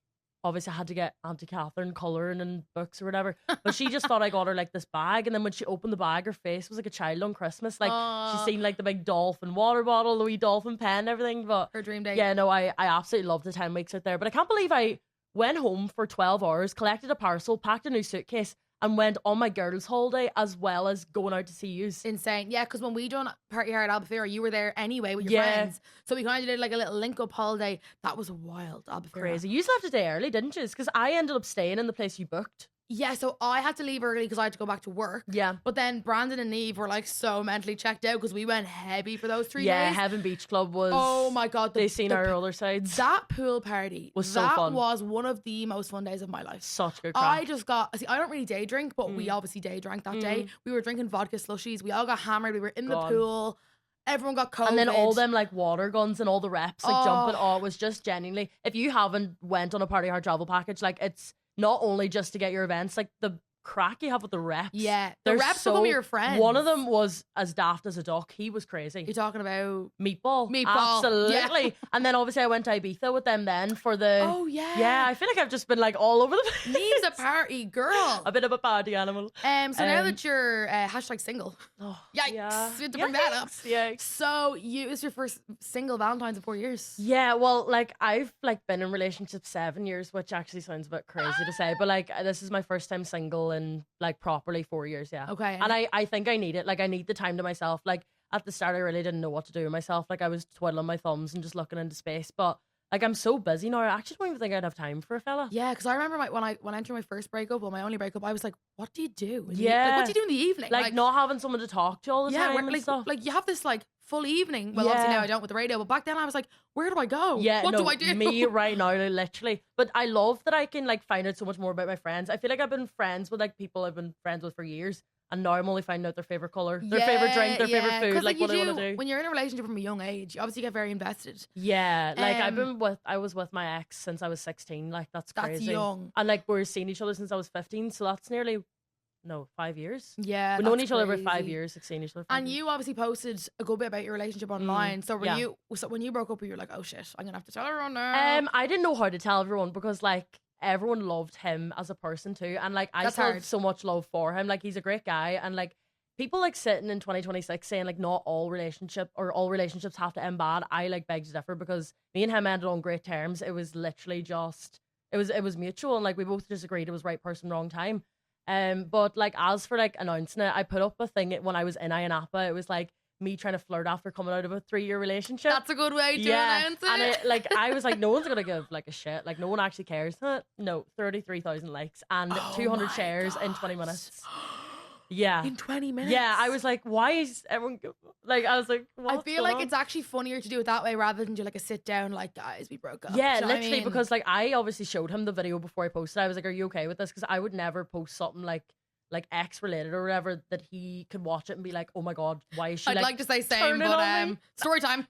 obviously I had to get Auntie Catherine colouring and books or whatever. But she just thought I got her like this bag, and then when she opened the bag, her face was like a child on Christmas. Like she's seen like the big dolphin water bottle, the wee dolphin pen, and everything. But Her dream date. yeah, no, I absolutely loved the 10 weeks out there. But I can't believe I went home for 12 hours, collected a parcel, packed a new suitcase, and went on my girls' holiday as well as going out to see yous. Insane. Yeah, because when we done Party Hard Albufeira, you were there anyway with your Yeah. friends. So we kind of did like a little link up holiday. That was wild. Albufeira. Crazy. You left a day early, didn't you? Because I ended up staying in the place you booked. Yeah, so I had to leave early because I had to go back to work. Yeah. But then Brandon and Niamh were like so mentally checked out because we went heavy for those 3 Yeah, days. Heaven Beach Club was. Oh my god, They seen our other sides. that pool party Was so that fun. was one of the most fun days of my life. Such good I crack. just got see. I don't really day drink, but we obviously day drank that day. We were drinking vodka slushies. We all got hammered. We were in the God. pool. Everyone got COVID. And then all them like water guns and all the reps like jumping. Oh. Oh, it was just genuinely. If you haven't went on a Party Hard travel package, like it's not only just to get your events, like the crack you have with the reps. Yeah, the They're reps become your friends. One of them was as daft as a duck. He was crazy. You're talking about. Meatball. Meatball, Absolutely. yeah. And then obviously I went to Ibiza with them then for the. Oh yeah. Yeah, I feel like I've just been like all over the place. Niamh's a party girl. A bit of a party animal. So now Um, that you're hashtag single, Oh, yikes, yeah. we had to bring that up. Yikes. So it's your first single Valentine's in 4 years. Yeah, well, like I've like been in relationships 7 years, which actually sounds a bit crazy to say, but like this is my first time single in like properly 4 years, yeah. Okay. And I think I need it. Like I need the time to myself. Like at the start I really didn't know what to do with myself. Like I was twiddling my thumbs and just looking into space. But like I'm so busy now, I actually don't even think I'd have time for a fella. Yeah, because I remember when I went through my first breakup, or my only breakup, I was like, "What do you do? Yeah. like, what do you do in the evening? Like not having someone to talk to all the yeah, time where- and like stuff. like you have this like full evening. Well, obviously Yeah. now I don't with the radio, but back then I was like, "Where do I go? Yeah, what no, do I do?" me right now, like, literally. But I love that I can like find out so much more about my friends. I feel like I've been friends with like people I've been friends with for years, and now I'm only finding out their favorite color, their favorite drink, their favorite food, 'Cause, like what you I want to do. When you're in a relationship from a young age, you obviously get very invested. Yeah, like Um, I was with my ex since I was 16. Like that's That's crazy. young. And like we're seeing each other since I was 15, so that's nearly 5 years. Yeah, We've known that's each other for 5 crazy. years, like seeing each other. For 5 And years. you obviously posted a good bit about your relationship online. So were yeah. you? So when you broke up, you were like, "Oh shit, I'm gonna have to tell everyone now." I didn't know how to tell everyone because like everyone loved him as a person too, and like I That's still hard. have so much love for him. Like he's a great guy, and like people like sitting in 2026 saying like not all relationships have to end bad. I like beg to differ because me and him ended on great terms. It was literally just it was mutual, and like we both just agreed it was right person, wrong time. But like as for like announcing it, I put up a thing when I was in Ayanapa. It was like me trying to flirt after coming out of a 3-year relationship. That's a good way to announce it. And it, like I was like, no one's gonna give like a shit. Like no one actually cares. Huh? No, 33,000 likes and Oh 200 my shares in 20 God. minutes. Yeah. in 20 minutes. Yeah, I was like, why is everyone like? I was like, I what's feel going like on? it's actually funnier to do it that way rather than do like a sit down, like, guys, we broke up. Yeah, Do you know what I literally, mean? because like I obviously showed him the video before I posted. I was like, "Are you okay with this?" Because I would never post something like X related or whatever that he could watch it and be like, "Oh my god, why is she?" I'd like to say same, turning but on me?" story time.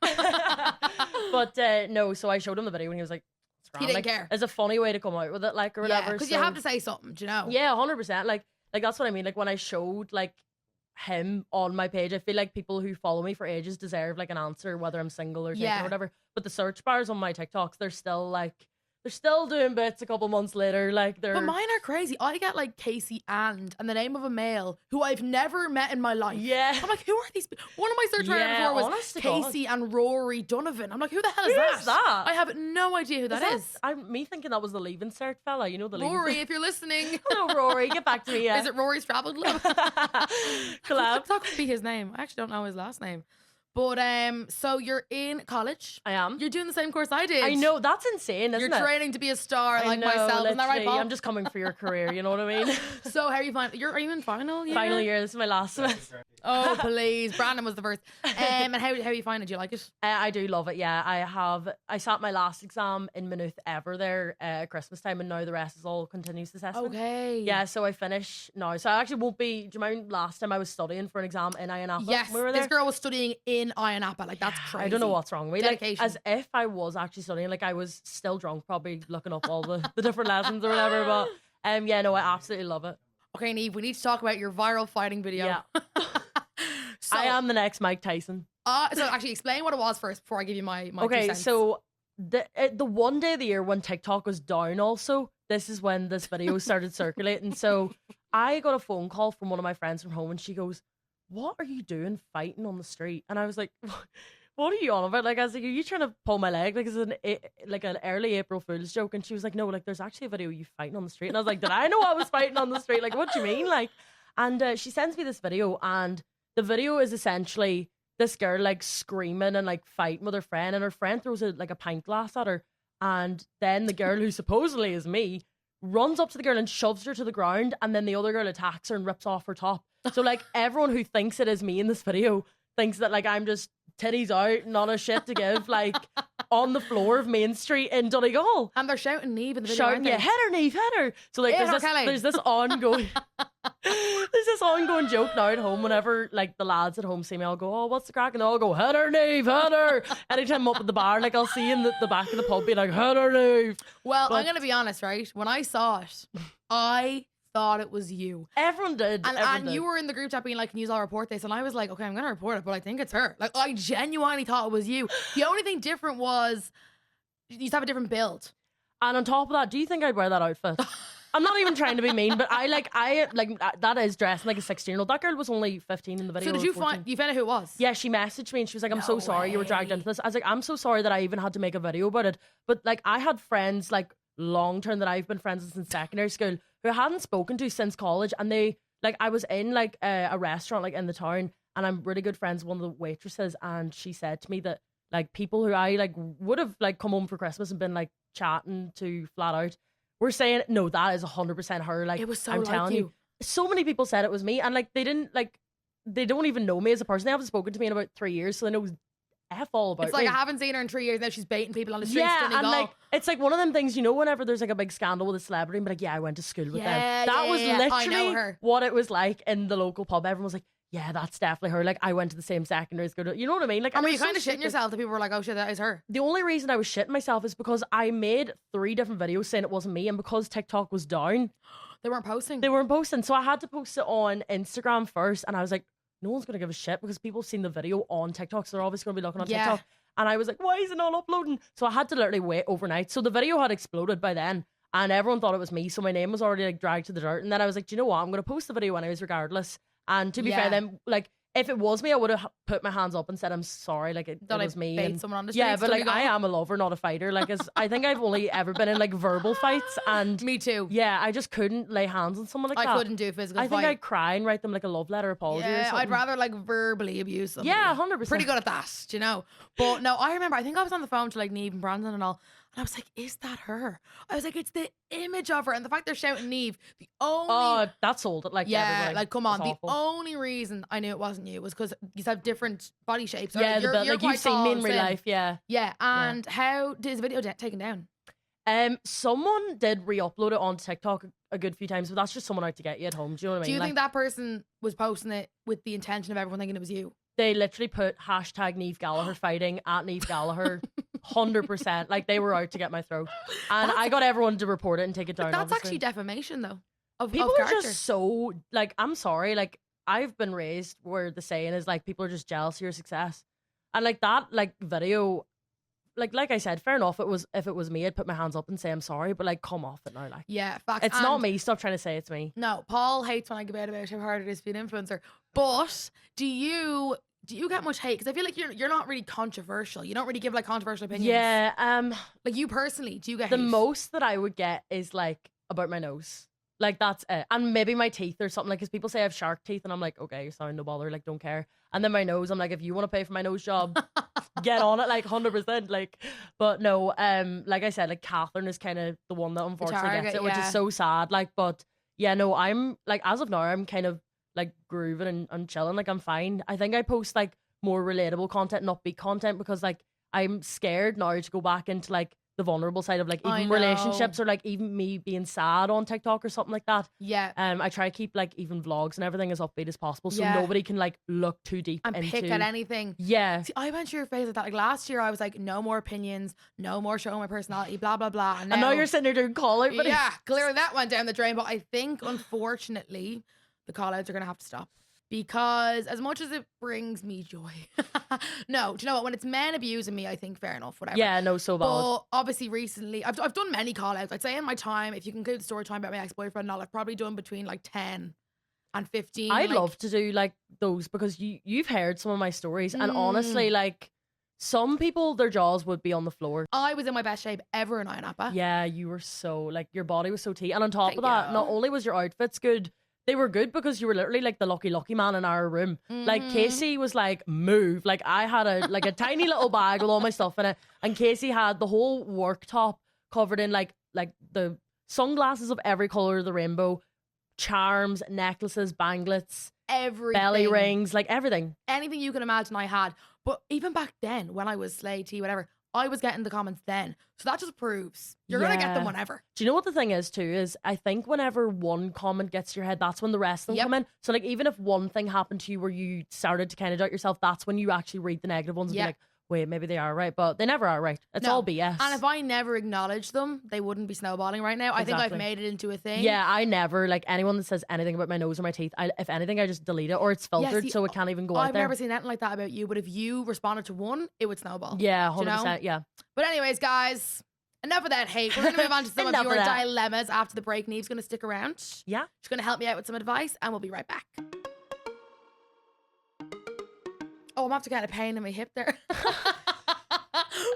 But no, so I showed him the video and he was like, "It's grand." He didn't like, care. It's a funny way to come out with it, like or whatever. because you have to say something, do you know? Yeah, 100%. Like that's what I mean. Like when I showed like him on my page, I feel like people who follow me for ages deserve like an answer, whether I'm single or taken Yeah. or whatever. But the search bars on my TikToks, they're still They're still doing bits a couple months later. Like they're. But mine are crazy. I get like Kasey and the name of a male who I've never met in my life. Yeah. I'm like, who are these? One of my search terms Yeah, before was honest to God. Kasey and Rory Donovan. I'm like, who the hell is Who that? is that? I have no idea who that is. I'm me thinking that was the Leaving Cert fella. You know the Leaving Rory, Cert. if you're listening. Hello, Rory. Get back to me. Yeah. Is it Rory's Travel Club? Collab. That could be his name. I actually don't know his last name. But so you're in college. I am. You're doing the same course I did. I know, that's insane, isn't You're it? training to be a star I like know, myself. Isn't that right, literally. Paul? I'm just coming for your career, you know what I mean? So how are you find? Are you in final year? Final year, this is my last semester. Oh please, Brandon was the first. And how you find it? Do you like it? I do love it, yeah. I sat my last exam in Maynooth ever there at Christmas time, and now the rest is all continuous assessment. Okay. Yeah, so I finish now. So I actually won't be. Do you remember last time I was studying for an exam in Ianapa? Yes, we were there. this girl was studying in Ianapa. Like that's crazy. I don't know what's wrong with me. Like, Dedication. as if I was actually studying. Like I was still drunk, probably looking up all the different lessons or whatever. But yeah, no, I absolutely love it. Okay, Niamh, we need to talk about your viral fighting video. Yeah. So, I am the next Mike Tyson. So actually, explain what it was first before I give you my Okay, 2 cents. so the one day of the year when TikTok was down also, this is when this video started circulating. So I got a phone call from one of my friends from home and she goes, "What are you doing fighting on the street?" And I was like, "What are you on about?" Like I was like, "Are you trying to pull my leg? Like it's an early April Fool's joke?" And she was like, "No, like there's actually a video of you fighting on the street." And I was like, "Did I know I was fighting on the street? Like what do you mean?" Like, and she sends me this video, and the video is essentially this girl like screaming and like fighting with her friend, and her friend throws a pint glass at her, and then the girl who supposedly is me runs up to the girl and shoves her to the ground, and then the other girl attacks her and rips off her top. So like everyone who thinks it is me in this video thinks that like I'm just titties out, not a shit to give, like on the floor of Main Street in Donegal. And they're shouting Niamh in the video, Shouting, aren't they? yeah, hit her, Niamh, hit her. So like Hit her, Kelly. there's this ongoing there's this ongoing joke now at home. Whenever like the lads at home see me, I'll go, "Oh, what's the crack?" And they'll all go, "Hit her, Niamh, hit her." Anytime I'm up at the bar, like I'll see in the back of the pub be like, "Hit her, Niamh." Well, But- I'm gonna be honest, right? When I saw it, I thought it was you. Everyone did. And you were in the group chat being like, "Can you all report this?" And I was like, "Okay, I'm gonna report it, but I think it's her." Like I genuinely thought it was you. The only thing different was you used to have a different build. And on top of that, do you think I'd wear that outfit? I'm not even trying to be mean, but I like that is dressing like a 16-year-old. That girl was only 15 in the video. So did or you 14. find out who it was? Yeah, she messaged me and she was like, "I'm so No sorry you were dragged way. into this." I was like, "I'm so sorry that I even had to make a video about it." But like I had friends like long term that I've been friends with since secondary school who I hadn't spoken to since college, and they like I was in like a restaurant like in the town, and I'm really good friends with one of the waitresses, and she said to me that like people who I like would have like come home for Christmas and been like chatting to flat out were saying, "No, that is 100% her." Like It was so I'm like telling you. you, so many people said it was me, and like they don't even know me as a person. They haven't spoken to me in about 3 years, so they know F all about It's like me. I haven't seen her in 3 years now. She's baiting people on the streets. Yeah, Donegal. and like it's like one of them things, you know, whenever there's like a big scandal with a celebrity, but like, "Yeah, I went to school with them." Yeah, That yeah, was yeah. I know literally her. what it was like in the local pub. Everyone was like, "Yeah, that's definitely her." Like I went to the same secondary school. You know what I mean? Like, Or and were it you was so kind of shitting stupid. yourself that people were like, "Oh shit, that is her." The only reason I was shitting myself is because I made 3 different videos saying it wasn't me, and because TikTok was down, They weren't posting. they weren't posting. So I had to post it on Instagram first, and I was like, no one's gonna give a shit because people have seen the video on TikTok, so they're obviously gonna be looking on Yeah. TikTok. And I was like, "Why is it not uploading?" So I had to literally wait overnight. So the video had exploded by then, and everyone thought it was me. So my name was already like dragged to the dirt. And then I was like, "Do you know what? I'm gonna post the video anyways, regardless." And to be Yeah. fair, then like if it was me, I would have put my hands up and said, "I'm sorry." Like it That I was me. bait And someone on the yeah, streets, but like Donegal. I am a lover, not a fighter. Like I think I've only ever been in like verbal fights, and Me too. yeah, I just couldn't lay hands on someone like that. I couldn't do physical I think fight. I'd cry and write them like a love letter apology or Yeah, something. I'd rather like verbally abuse them. Yeah, 100%. Pretty good at that, do you know? But no, I remember, I think I was on the phone to like Niamh and Brandon and all, and I was like, "Is that her?" I was like, "It's the image of her." And the fact they're shouting Niamh, the only Oh, that sold it. Like, to yeah, everybody. like come on. It's The awful. only reason I knew it wasn't you was because you have different body shapes. Or Yeah, the you're, build. you're Like quite you've seen tall me in and real thin. life, yeah. Yeah, and how did the video taken down? Someone did re-upload it on TikTok a good few times, but that's just someone out to get you at home. Do you know what I Do mean? you Like, think that person was posting it with the intention of everyone thinking it was you? they literally put hashtag Niamh Gallagher fighting at Niamh Gallagher, 100%. Like they were out to get my throat, and I got everyone to report it and take it down. That's obviously. actually defamation, though. Of People are character. just so like, I'm sorry, like I've been raised where the saying is like people are just jealous of your success, and like that like video like I said, fair enough. If it was me, I'd put my hands up and say I'm sorry. But like, come off it now. Like, Yeah, facts. it's not me. Stop trying to say it's me. No, Paul hates when I give out about how hard it is to be an influencer. But do you get much hate? Because I feel like you're not really controversial. You don't really give like controversial opinions. Yeah. Like you personally, do you get The hate? most that I would get is like about my nose. Like that's it. And maybe my teeth or something. Like, because people say I have shark teeth, and I'm like, okay, sorry, no bother. Like, don't care. And then my nose, I'm like, if you want to pay for my nose job, get on it, like 100%. Like, but no, like I said, like Catherine is kind of the one that unfortunately target, gets it, which yeah. is so sad. Like, but yeah, no, I'm like, as of now, I'm kind of like grooving and chilling. Like, I'm fine. I think I post like more relatable content, not big content, because like I'm scared now to go back into like the vulnerable side of like I even know. relationships, or like even me being sad on TikTok or something like that. Yeah. I try to keep like even vlogs and everything as upbeat as possible, so Yeah. nobody can like look too deep And into pick at anything. Yeah. See, I went through a phase like that. Like last year, I was like, no more opinions, no more showing my personality, blah blah blah. And now you're sitting there doing call out, but yeah, clearly that went down the drain. But I think, unfortunately, the call outs are going to have to stop. Because as much as it brings me joy, no, do you know what? When it's men abusing me, I think fair enough, whatever. yeah, no, so valid. But obviously, recently, I've done many call outs. I'd say in my time, if you can include the story time about my ex boyfriend and all, I've probably done between like 10 and 15. I'd like, love to do like those, because you've heard some of my stories, and honestly, like some people, their jaws would be on the floor. I was in my best shape ever in Iron Yeah, you were so like, your body was so tea, and on top Thank of that, you. not only was your outfits good, they were good because you were literally like the lucky man in our room. Like Kasey was like, move. Like I had a tiny little bag with all my stuff in it, and Kasey had the whole worktop covered in like the sunglasses of every color of the rainbow, charms, necklaces, banglets, everything. belly rings, like everything. Anything you can imagine I had. But even back then, when I was Slay T, whatever, I was getting the comments then. So that just proves you're going to get them Yeah. whenever. Do you know what the thing is too? Is I think whenever one comment gets to your head, that's when the rest of them Yep. come in. So like, even if one thing happened to you where you started to kind of doubt yourself, that's when you actually read the negative ones and Yep. be like, wait, maybe they are right, but they never are right. It's No. all BS. And if I never acknowledged them, they wouldn't be snowballing right now. I think I've Exactly. made it into a thing. Yeah, I never, like anyone that says anything about my nose or my teeth, if anything, I just delete it, or it's filtered see, so it can't even go out I've there. never seen anything like that about you, but if you responded to one, it would snowball. Yeah, Do you know? 100%. Yeah. But anyways, guys, enough of that hate. We're going to move on to some of Enough your of that. dilemmas after the break. Niamh's going to stick around. Yeah. She's going to help me out with some advice, and we'll be right back. Oh, I'm after getting a pain in my hip there.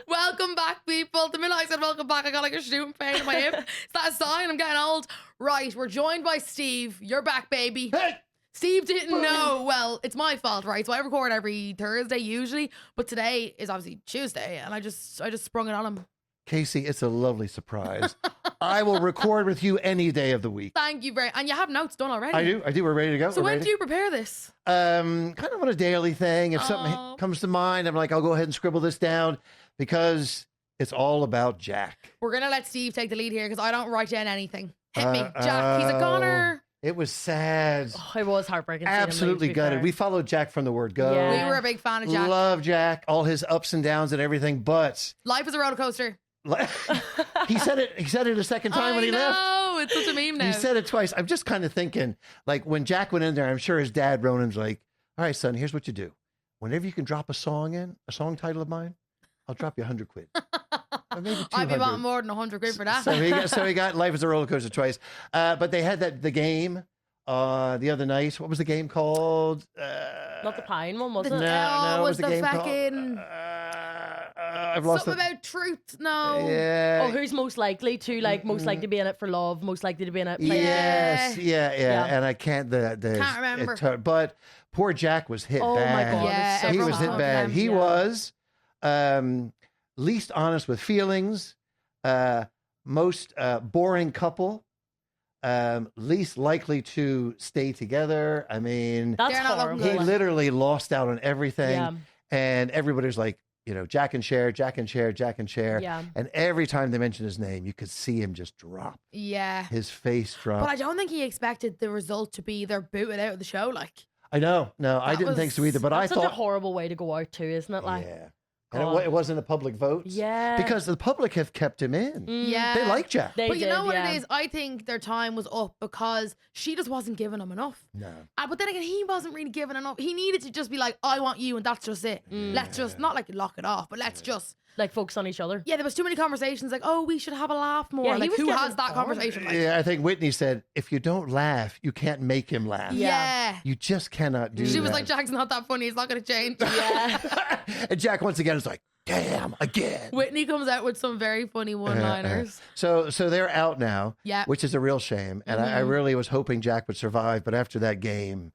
Welcome back, people. The minute I said welcome back, I got like a shooting pain in my hip. Is that a sign? I'm getting old. Right, we're joined by Steve. You're back, baby. Hey! Steve didn't know. Well, it's my fault, right? So I record every Thursday usually, but today is obviously Tuesday, and I just sprung it on him. Kasey, it's a lovely surprise. I will record with you any day of the week. Thank you very. And you have notes done already. I do. We're ready to go. So We're when ready. do you prepare this? Kind of on a daily thing. If something Oh. comes to mind, I'm like, I'll go ahead and scribble this down, because it's all about Jack. We're gonna let Steve take the lead here because I don't write down anything. Hit me, Jack. He's a goner. It was sad. Oh, it was heartbreaking. seeing him leave, Absolutely to be gutted. fair. We followed Jack from the word go. Yeah. We were a big fan of Jack. Love Jack, all his ups and downs and everything, but Life is a roller coaster. he said it a second time when he left. Oh, it's such a meme now. He said it twice. I'm just kind of thinking, like, when Jack went in there, I'm sure his dad, Ronan's like, all right, son, here's what you do. Whenever you can drop a song title of mine, I'll drop you 100 quid. Or maybe 200. I'd be wanting more than 100 quid for that. So he got Life is a Roller Coaster twice. But they had the game the other night. What was the game called? Not the pine one, was The- it? No, what was the game called? fucking- I've lost Something it. about truth. No. Yeah. Oh, who's most likely to most likely to be in it for love, most likely to be in it. Like, Yes, yeah. Yeah. And I can't Can't remember. but poor Jack was hit Oh my bad. God, Yeah, it's so He was everyone hit loved bad. him. He Yeah. was least honest with feelings, most boring couple, least likely to stay together. I mean, That's They're not looking horrible. he good. literally lost out on everything. Yeah. And everybody's like, Jack and share, Jack and share, Jack and share. Yeah. And every time they mentioned his name, you could see him just drop. Yeah. His face drop. But I don't think he expected the result to be they're booted out of the show. Like, I know. No, I That didn't think so was- either. But I That's such thought, a horrible way to go out too, isn't it? Like, yeah. And God. it wasn't a public vote. yeah, Because the public have kept him in. yeah. They like Jack. They But you know did, what yeah. it is? I think their time was up because she just wasn't giving him enough. No. But then again, he wasn't really giving enough. He needed to just be like, I want you, and that's just it. Let's just, not like lock it off, but let's just like focus on each other. Yeah, there was too many conversations like, oh, we should have a laugh more. Yeah, he like, was who getting has that on. conversation? Like, Yeah, I think Whitney said, if you don't laugh, you can't make him laugh. yeah. You just cannot do that. She was like, Jack's not that funny. It's not going to change. Yeah. And Jack once again is like, damn, again. Whitney comes out with some very funny one-liners. So they're out now, Yeah. which is a real shame. And I really was hoping Jack would survive, but after that game,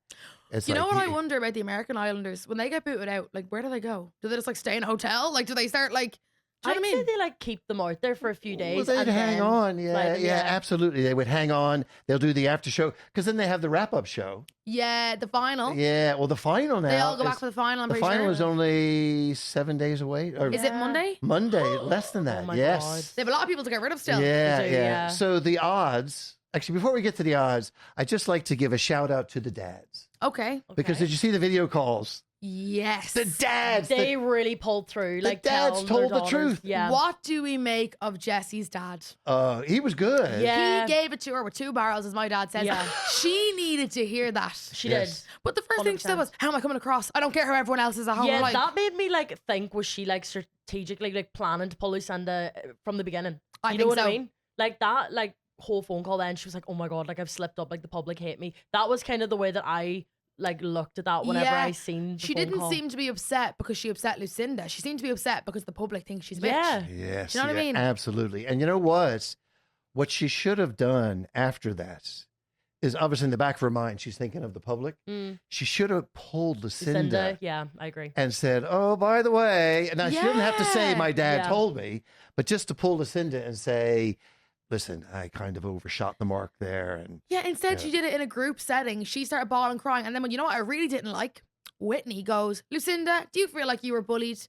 it's You like know what I wonder about the American Islanders? When they get booted out, like, where do they go? Do they just like stay in a hotel? Like, do they start like? Do you know I'd what I say mean? they like keep them out there for a few days. Well, they'd and hang then on. slide them, Yeah, absolutely. They would hang on. They'll do the after show because then they have the wrap up show. Yeah, the final. Yeah, well, the final now. They all go back for the final. I'm the pretty final sure. is only 7 days away. Or Is it Monday? Monday, less than that. Oh my yes. God. They have a lot of people to get rid of still. Yeah, They do, yeah. So the odds. Actually, before we get to the odds, I'd just like to give a shout out to the dads Okay. because did you see the video calls? Yes. The dads. They really pulled through. the Like dads telling told their the daughters. truth. Yeah. What do we make of Jesse's dad? He was good. Yeah. He gave it to her with 2 barrels, as my dad says. Yeah. She needed to hear that. She Yes. did. But the first thing she said 100%. was, how am I coming across? I don't care how everyone else is at home. Yeah, Like, that made me like think, was she like strategically like planning to pull Lucinda from the beginning? I You think know what so. I mean? Like that, like whole phone call then she was like, oh my God, like I've slipped up, like the public hate me. That was kind of the way that I like looked at that whenever Yeah. I seen the she phone didn't call. seem to be upset because she upset Lucinda. She seemed to be upset because the public thinks she's a bitch. Yeah. Yes. Do you know what I yeah, mean? Absolutely. And you know what? What she should have done after that is obviously in the back of her mind, she's thinking of the public. Mm. She should have pulled Lucinda, Lucinda, yeah, I agree. and said, oh, by the way, now she didn't have to say, Yeah. my dad Yeah. told me, but just to pull Lucinda and say, listen, I kind of overshot the mark there. And Yeah, instead Yeah. she did it in a group setting. She started bawling, crying. And then when you know what I really didn't like? Whitney goes, Lucinda, do you feel like you were bullied?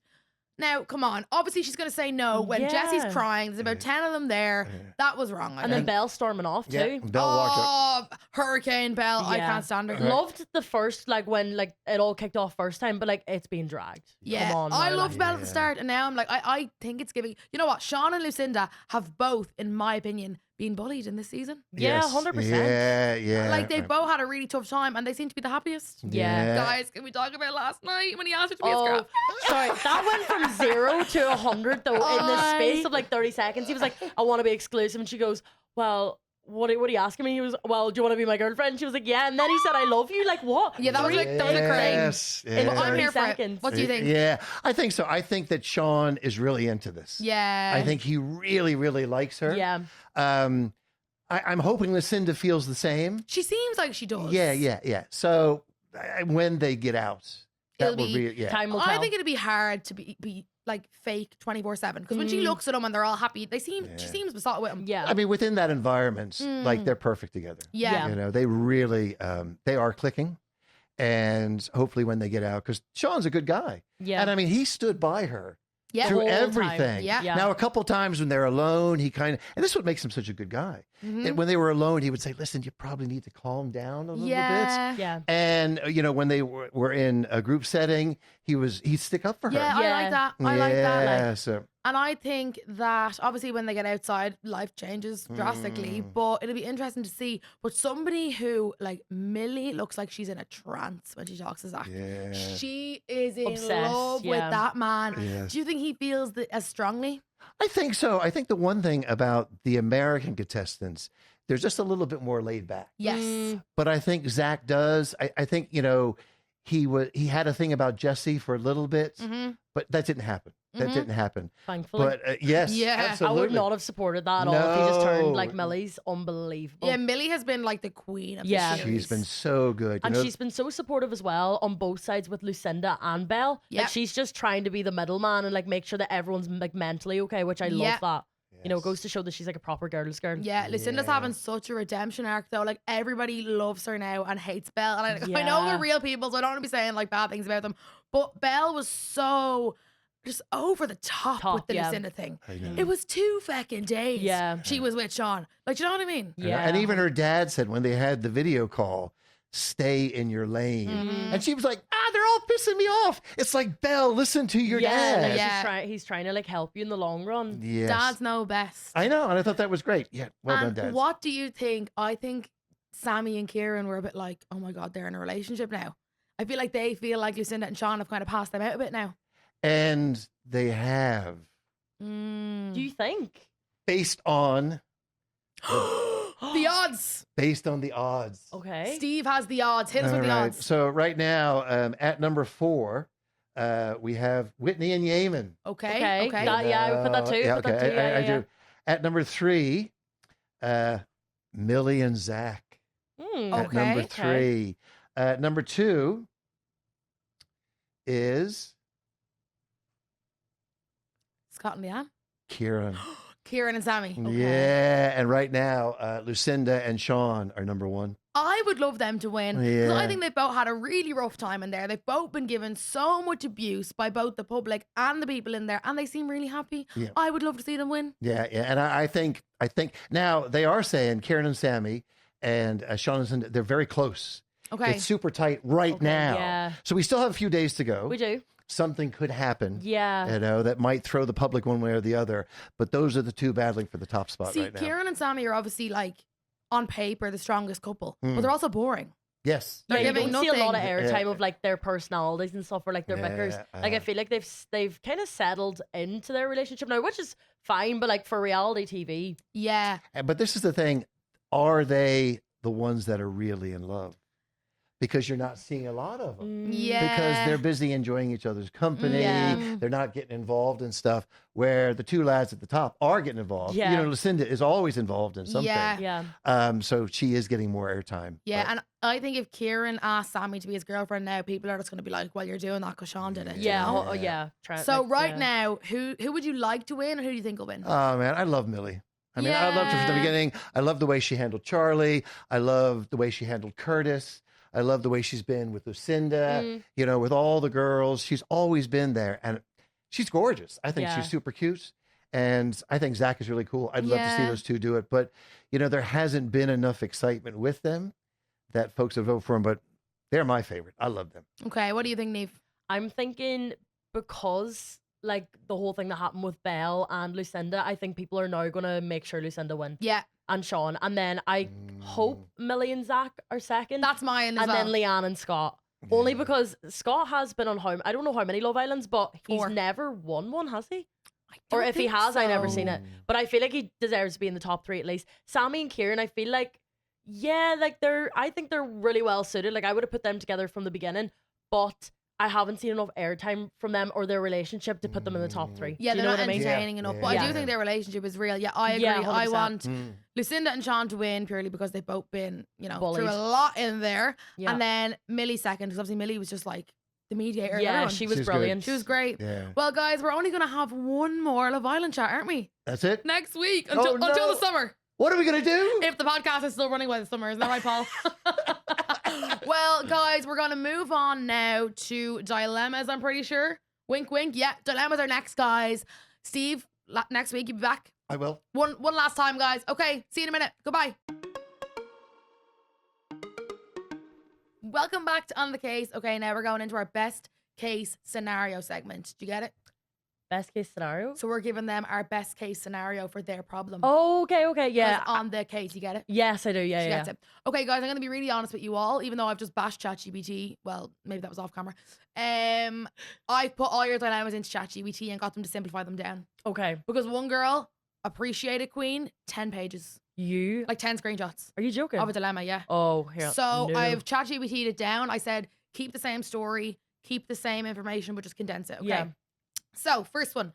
Now, come on. Obviously, she's going to say no. When Yeah. Jesse's crying, there's about 10 of them there. Yeah. That was wrong. I And then think. Belle storming off too. Belle walked up. Oh, Hurricane Belle. I Yeah. can't stand her. Right. Loved the first, like when like it all kicked off first time, but like it's being dragged. Yeah, Come on, I now, loved like- Belle at the Yeah. start, and now I'm like, I think it's giving. You know what? Sean and Lucinda have both, in my opinion, been bullied in this season. Yeah, Yes. 100%. Yeah, yeah. Like they've both had a really tough time, and they seem to be the happiest. Yeah. Guys, can we talk about last night when he asked her to be his Oh, girl? sorry. That went from 0 to 100 though in the space of like 30 seconds. He was like, I want to be exclusive. And she goes, well, what are you asking me? He was, well, do you want to be my girlfriend? She was like, yeah. And then he said, I love you. Like, what? Yeah, that was like that was a crane. Yes. In But I'm 30 here for it. seconds. What do you think? Yeah, I think so. I think that Sean is really into this. Yeah. I think he really, really likes her. Yeah. I'm hoping Lucinda feels the same. she seems like she does. Yeah. So when they get out, that It'll will be be, yeah. Time will I tell. think it'd be hard to be like fake 24/7 because when she Mm. looks at them and they're all happy, she Yeah. seems besotted with him. yeah. I mean, within that environment, like Mm. they're perfect together. Yeah. Yeah. You know, they really, they are clicking. And hopefully when they get out, because Sean's a good guy. yeah. And I mean, he stood by her Yeah. through Whole time. everything. Yeah. Yeah. Now, a couple times when they're alone, he kind of, and this is what makes him such a good guy. Mhm. And when they were alone, he would say, listen, you probably need to calm down a little bit. Yeah. yeah. And, you know, when they were in a group setting, he'd stick up for her. Yeah, I Yeah. like that. I like that. Yeah, Like, so, and I think that obviously when they get outside, life changes drastically. But it'll be interesting to see. But somebody who like Millie looks like she's in a trance when she talks to Zach. yeah. She is in Obsessed, love with yeah. that man. Yes. Do you think he feels as strongly? I think so. I think the one thing about the American contestants, they're just a little bit more laid back. Yes. Mm. But I think Zach does. I think, you know, he had a thing about Jesse for a little bit, Mm-hmm. but that didn't happen. That Mhm. didn't happen. Thankfully. But yes, Yeah. I would absolutely. I would not have supported that at all if he just turned like No. Millie's unbelievable. Yeah, Millie has been like the queen of Yeah. the series. She's been so good. You And know, she's been so supportive as well on both sides with Lucinda and Belle. Yep. Like she's just trying to be the middleman and like make sure that everyone's like mentally okay, which I love Yep. that. You know, it Yes. goes to show that she's like a proper girl's girl. Yeah, Lucinda's Yeah. having such a redemption arc though. Like everybody loves her now and hates Belle. And I know Yeah. they're real people, so I don't want to be saying like bad things about them. But Belle was so just over the top with the yeah. Lucinda thing. I know. It was 2 fucking days. Yeah. She was with Sean. Like, do you know what I mean? Yeah. And even her dad said when they had the video call, stay in your lane. Mhm. And she was like, they're all pissing me off. It's like, Belle, listen to your yeah, like dad. Yeah. he's trying to like help you in the long run. Yes. Dads know best. I know. And I thought that was great. Yeah. Well and done, Dad. what do you think? I think Sammy and Kieran were a bit like, oh my God, they're in a relationship now. I feel like they feel like Lucinda and Sean have kind of passed them out a bit now. And they have. Do you think? Based on The odds. based on the odds. Okay. Steve has the odds. Hit us with the All right. odds. So right now, at number 4, we have Whitney and Yeaman. Okay. Okay. Yeah, I would put that too. Yeah, Put that okay. too. Yeah, I yeah, do. At number 3, Millie and Zach. yeah. At number Okay. 3. Number 2 is Scott and Leanne. Kieran. Kieran and Sammy. Yeah, and right now, Lucinda and Sean are number 1. I would love them to win. 'Cause Yeah. I think they've both had a really rough time in there. They've both been given so much abuse by both the public and the people in there, and they seem really happy. Yeah. I would love to see them win. Yeah, and I think now they are saying Kieran and Sammy and Sean and Lucinda, they're very close. Okay. It's super tight right Okay, now. yeah. So we still have a few days to go. We do. Something could happen. Yeah. That might throw the public one way or the other. But those are the two battling for the top spot See, right now. Kieran and Sammy are obviously like on paper the strongest couple, but Mm. they're also boring. Yes. They're Yeah, you giving don't see a lot of nothing. airtime Yeah. of like their personalities and stuff or like their bickers. Yeah, Like I feel like they've kind of settled into their relationship now, which is fine. But like for reality TV, Yeah. But this is the thing. Are they the ones that are really in love? Because you're not seeing a lot of them. Yeah. Because they're busy enjoying each other's company. Yeah. They're not getting involved in stuff where the two lads at the top are getting involved. Yeah. You know, Lucinda is always involved in something. Yeah. yeah, So she is getting more airtime. Yeah, But- and I think if Kieran asked Sammy to be his girlfriend now, people are just going to be like, "Well, you're doing that because Sean did it." you yeah, know? oh, yeah. So like, right yeah. now, who would you like to win, and who do you think will win? Oh man, I love Millie. I mean, I loved her from the Yeah. beginning. I love the way she handled Charlie. I love the way she handled Curtis. I love the way she's been with Lucinda. Mm. You know, with all the girls, she's always been there, and she's gorgeous. I think Yeah. she's super cute, and I think Zach is really cool. I'd love to see Yeah. those two do it, but you know, there hasn't been enough excitement with them that folks have voted for them. But they're my favorite. I love them. Okay, what do you think, Niamh? I'm thinking because like the whole thing that happened with Belle and Lucinda, I think people are now gonna make sure Lucinda win Yeah, and Sean, and then I hope Millie and Zach are second, that's mine as and well. then Leanne and Scott. Only Yeah. because Scott has been on I don't know how many Love Islands, but he's 4. never won one, has he? I Or don't if he think has, I never so. seen it. But I feel like he deserves to be in the top 3 at least. Sammy and Kieran, I feel like, yeah, like I think they're really well suited. Like I would have put them together from the beginning, but I haven't seen enough airtime from them or their relationship to put them in the top 3. Yeah, Do you they're know not what I mean? entertaining enough. But I Yeah. do think their relationship is real. Yeah, I agree. Yeah, I 100%. want Mm. Lucinda and Sean to win purely because they've both been, you know, Bullied. through a lot in there. Yeah. And then Millie second, because obviously Millie was just like the mediator. of Yeah, everyone. she was She's good. brilliant. She was great. Yeah, Well, guys, we're only going to have one more Love Island chat, aren't we? that's it. Next week Oh, until no. the summer. What are we gonna do? If the podcast is still running by the summer, isn't that right, Paul? Well, guys, we're going to move on now to dilemmas, I'm pretty sure. Wink, wink. Yeah, dilemmas are next, guys. Steve, next week, you'll be back. I will. One last time, guys. Okay, see you in a minute. Goodbye. Welcome back to On the Kase. Okay, now we're going into our best case scenario segment. Do you get it? Best case scenario? So we're giving them our best case scenario for their problem. Oh, okay, yeah. On the case, you get it? Yes, I do, yeah, She yeah. gets it. Okay, guys, I'm going to be really honest with you all, even though I've just bashed ChatGPT. Well, maybe that was off camera. I put all your dilemmas into ChatGPT and got them to simplify them down. Okay. Because one girl, appreciated queen, 10 pages. You? Like 10 screenshots Are you joking? of a dilemma, yeah. Oh, here. So no. I've ChatGPT'd it down. I said, keep the same story, keep the same information, but just condense it, okay? Yeah. So, first one.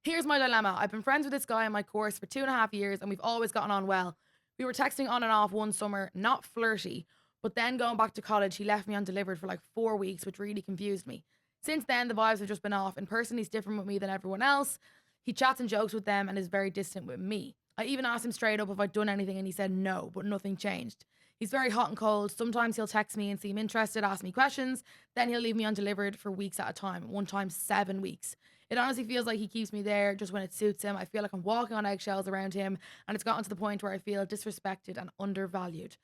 Here's my dilemma. I've been friends with this guy in my course for 2.5 years, and we've always gotten on well. We were texting on and off one summer, not flirty, but then going back to college, he left me undelivered for like 4 weeks, which really confused me. Since then, the vibes have just been off. In person, he's different with me than everyone else. He chats and jokes with them and is very distant with me. I even asked him straight up if I'd done anything, and he said no, but nothing changed. He's very hot and cold. Sometimes he'll text me and seem interested, ask me questions. Then he'll leave me undelivered for weeks at a time, one time 7 weeks. It honestly feels like he keeps me there just when it suits him. I feel like I'm walking on eggshells around him, and it's gotten to the point where I feel disrespected and undervalued.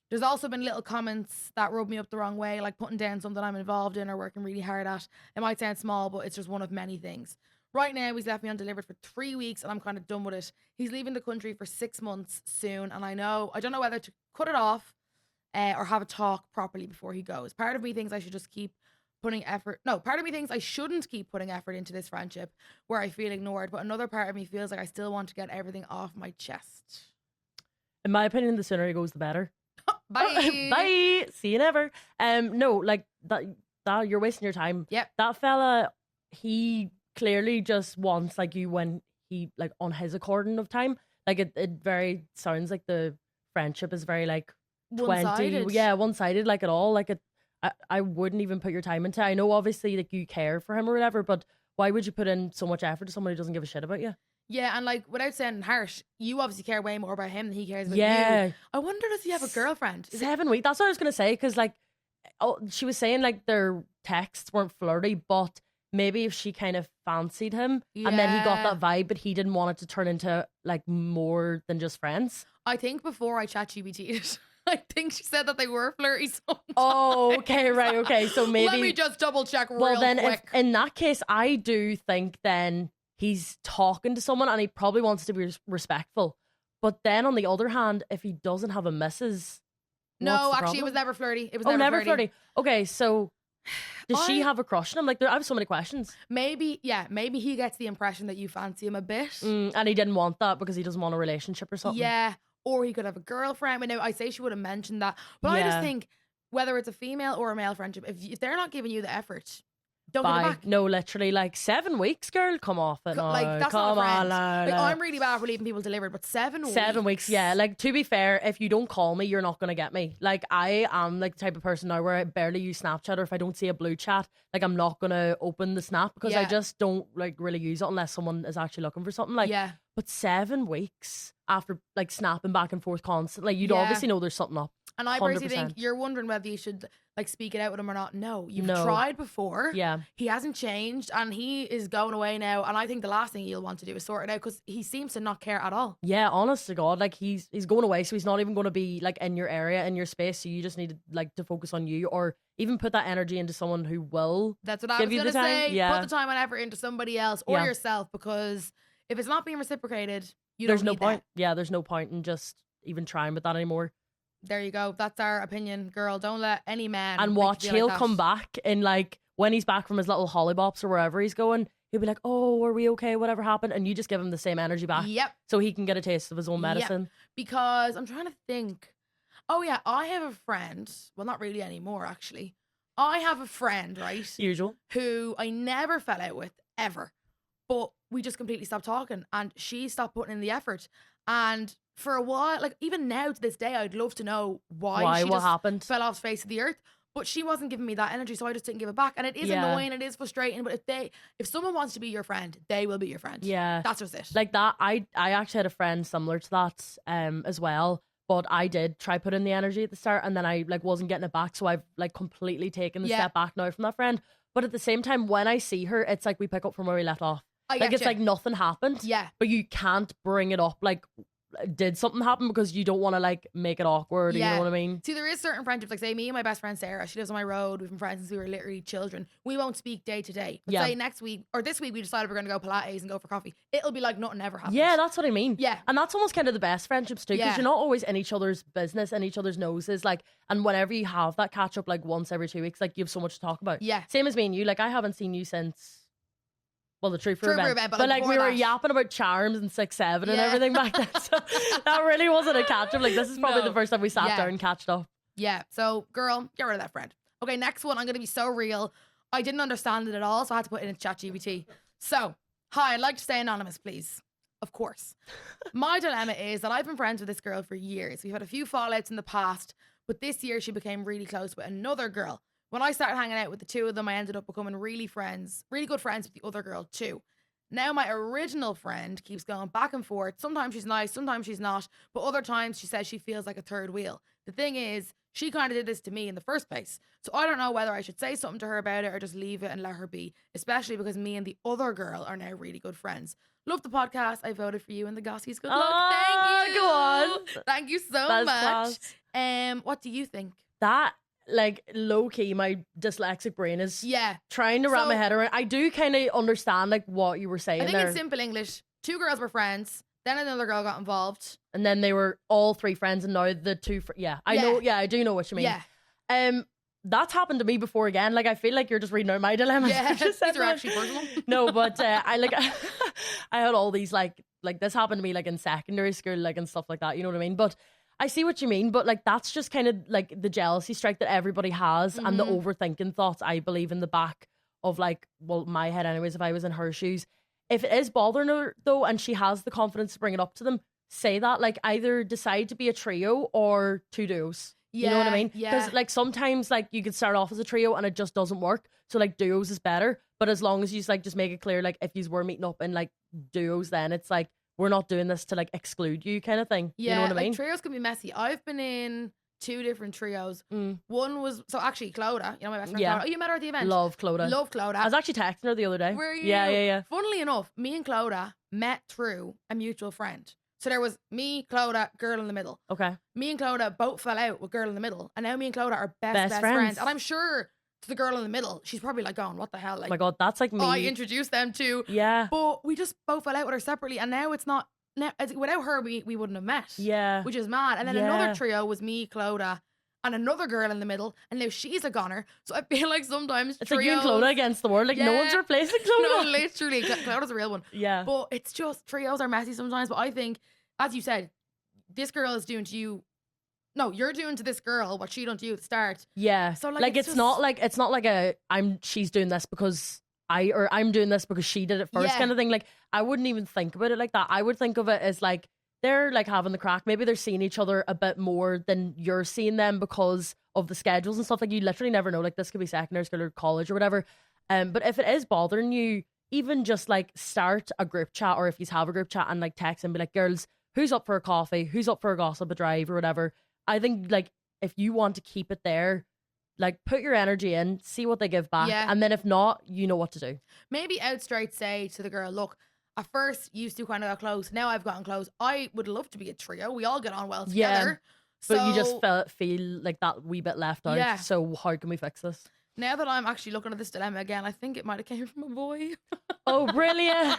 There's also been little comments that rub me up the wrong way, like putting down something I'm involved in or working really hard at. It might sound small, but it's just one of many things. Right now, he's left me undelivered for 3 weeks, and I'm kind of done with it. He's leaving the country for 6 months soon, and I don't know whether to cut it off or have a talk properly before he goes. Part of me thinks I should just keep putting effort. No, part of me thinks I shouldn't keep putting effort into this friendship where I feel ignored, but another part of me feels like I still want to get everything off my chest. In my opinion, the sooner he goes, the better. Bye. Bye. See you never. No, like that you're wasting your time. Yep. That fella, he clearly just wants like you when he like on his according of time. Like it very sounds like the friendship is very like 20. One-sided. Yeah, one-sided like at all. Like I wouldn't even put your time into. I know obviously like you care for him or whatever, but why would you put in so much effort to someone who doesn't give a shit about you? Yeah, and like without sounding harsh, you obviously care way more about him than he cares about Yeah. you. I wonder, does he have a girlfriend? 7 weeks. That's what I was gonna say. Because like, she was saying like their texts weren't flirty, but maybe if she kind of fancied him and then he got Yeah. that vibe, but he didn't want it to turn into like more than just friends. I think before I ChatGPT'd, I think she said that they were flirty sometimes. Oh, okay, right, okay. So maybe Let me just double check real well then quick. if in that case, I do think then he's talking to someone and he probably wants to be respectful. But then on the other hand, if he doesn't have a missus, No, what's the actually, it problem? was never flirty. It was Oh, never flirty. flirty. Okay, so does she I- have a crush on him? Like, I have so many questions. Maybe he gets the impression that you fancy him a bit. And he didn't want that because he doesn't want a relationship or something. Yeah, or he could have a girlfriend. But now I say she would have mentioned that, but I just Yeah. think whether it's a female or a male friendship, if they're not giving you the effort, don't give it Bye. back. No, literally, like 7 weeks, girl. Come off it. now. Like that's Come not a friend. on, now, Like, now. I'm really bad for leaving people delivered, but 7 weeks. 7 weeks, yeah. Like, to be fair, if you don't call me, you're not going to get me. Like, I am like the type of person now where I barely use Snapchat, or if I don't see a blue chat, like, I'm not going to open the snap because I Yeah. just don't like really use it unless someone is actually looking for something. Like, Yeah. but 7 weeks after like snapping back and forth constantly, you'd Yeah. obviously know there's something up. And I personally 100%. think you're wondering whether you should like speak it out with him or not. No, you've No. tried before. Yeah. He hasn't changed and he is going away now. And I think the last thing you'll want to do is sort it out because he seems to not care at all. Yeah, honest to God, like he's going away, so he's not even going to be like in your area, in your space. So you just need to like to focus on you, or even put that energy into someone who will. That's what I Give was you going the to time? say. Yeah. Put the time and effort into somebody else or Yeah. yourself, because if it's not being reciprocated, There's don't no need point. that. Yeah, there's no point in just even trying with that anymore. There you go. That's our opinion, girl. Don't let any man. And make you watch, feel he'll like that. come back in like when he's back from his little hollybops or wherever he's going. He'll be like, "Oh, are we okay? Whatever happened?" And you just give him the same energy back, Yep. so he can get a taste of his own Yep. medicine. Because I'm trying to think. Oh yeah, I have a friend. Well, not really anymore, actually. I have a friend, right, Usual. who I never fell out with ever, but we just completely stopped talking, and she stopped putting in the effort. And for a while, like even now to this day, I'd love to know why she What just happened? fell off the face of the earth. But she wasn't giving me that energy, so I just didn't give it back. And it is Yeah. annoying, it is frustrating. But if someone wants to be your friend, they will be your friend. Yeah. That's just it. Like that, I actually had a friend similar to that as well, but I did try put in the energy at the start, and then I like wasn't getting it back, so I've like completely taken the Yeah. step back now from that friend. But at the same time, when I see her, it's like we pick up from where we left off. I Like get it's you. like nothing happened. Yeah. But you can't bring it up like did something happen, because you don't want to like make it awkward. You Yeah. know what I mean? See, there is certain friendships, like say me and my best friend Sarah, she lives on my road, we've been friends since we were literally children. We won't speak day to day. But Yeah. say next week or this week we decided we're going to go Pilates and go for coffee. It'll be like nothing ever happened. Yeah, that's what I mean. Yeah. And that's almost kind of the best friendships too, because Yeah. you're not always in each other's business and each other's noses. Like, and whenever you have that catch up like once every 2 weeks, like you have so much to talk about. Yeah. Same as me and you. Like I haven't seen you since. Well, the True for True for Event. Event, but, But like, like we before were that. yapping about charms and 6'7" and Yeah. everything back then. So that really wasn't a catch up. Like this is probably No. the first time we sat Yeah. down and catched up. Yeah. So, girl, get rid of that friend. Okay, next one. I'm going to be so real. I didn't understand it at all, so I had to put it in ChatGPT. So, hi, I'd like to stay anonymous, please. Of course. My dilemma is that I've been friends with this girl for years. We've had a few fallouts in the past, but this year she became really close with another girl. When I started hanging out with the two of them, I ended up becoming really good friends with the other girl too. Now my original friend keeps going back and forth. Sometimes she's nice, sometimes she's not, but other times she says she feels like a third wheel. The thing is, she kind of did this to me in the first place. So I don't know whether I should say something to her about it or just leave it and let her be, especially because me and the other girl are now really good friends. Love the podcast. I voted for you and the Gossies. Good luck. Ah, Thank you. go on. Thank you so That's much. class. What do you think? That like low key, my dyslexic brain is Yeah. trying to wrap So- my head around. I do kind of understand like what you were saying I think there. in simple English, two girls were friends, then another girl got involved. And then they were all three friends, and now the two. Yeah, I Yeah. know. Yeah, I do know what you mean. Yeah. that's happened to me before again. Like, I feel like you're just reading out my dilemmas. Yeah, I've just these said are them. actually personal. No, but I like I had all these like this happened to me like in secondary school, like, and stuff like that. You know what I mean? But I see what you mean. But like, that's just kind of like the jealousy strike that everybody has, and the overthinking thoughts, I believe, in the back of like, well, my head anyways, if I was in her shoes. If it is bothering her though, and she has the confidence to bring it up to them, say that. Like, either decide to be a trio or two duos. You know what I mean? Yeah. Because like sometimes like you could start off as a trio and it just doesn't work. So like duos is better. But as long as you like just make it clear, like if you were meeting up in like duos, then it's like, we're not doing this to like exclude you, kind of thing. Yeah, you know what I mean? Like, trios can be messy. I've been in 2 different trios. Mm. One was, so actually Clodagh, you know my best friend Yeah. Clodagh. Oh, you met her at the event? Love Clodagh. Love Clodagh. I was actually texting her the other day. Were you? Yeah. Funnily enough, me and Clodagh met through a mutual friend. So there was me, Clodagh, girl in the middle. Okay. Me and Clodagh both fell out with girl in the middle. And now me and Clodagh are best friends. friends. And I'm sure to the girl in the middle, she's probably like going, what the hell? Oh Like, my God, that's like me. I introduced them to. Yeah. But we just both fell out with her separately. And now it's not, without her, we wouldn't have met. Yeah. Which is mad. And then Yeah. another trio was me, Clodagh, and another girl in the middle. And now she's a goner. So I feel like sometimes It's like you and Clodagh against the world. Like, no one's Yeah. replacing No, Clodagh. literally. Clodagh's a real one. Yeah. But it's just, trios are messy sometimes. But I think, as you said, this girl is doing to you. No, you're doing to this girl what she done to you at the start. Yeah. So, like, like it's it's not like she's doing this because I'm doing this because she did it first, Yeah. kind of thing. Like, I wouldn't even think about it like that. I would think of it as like they're like having the crack. Maybe they're seeing each other a bit more than you're seeing them because of the schedules and stuff. Like, you literally never know. Like, this could be secondary school or college or whatever. But if it is bothering you, even just like start a group chat, or if you have a group chat and like text and be like, girls, who's up for a coffee? Who's up for a gossip, a drive, or whatever? I think like if you want to keep it there, like put your energy in, see what they give back, Yeah. and then if not, you know what to do. Maybe out straight say to the girl, look, at first you used to kind of got close. Now I've gotten close. I would love to be a trio. We all get on well Yeah. together. But you just So feel like that wee bit left out. Yeah. So how can we fix this? now that I'm actually looking at this dilemma again, I think it might have came from a boy. Oh, brilliant.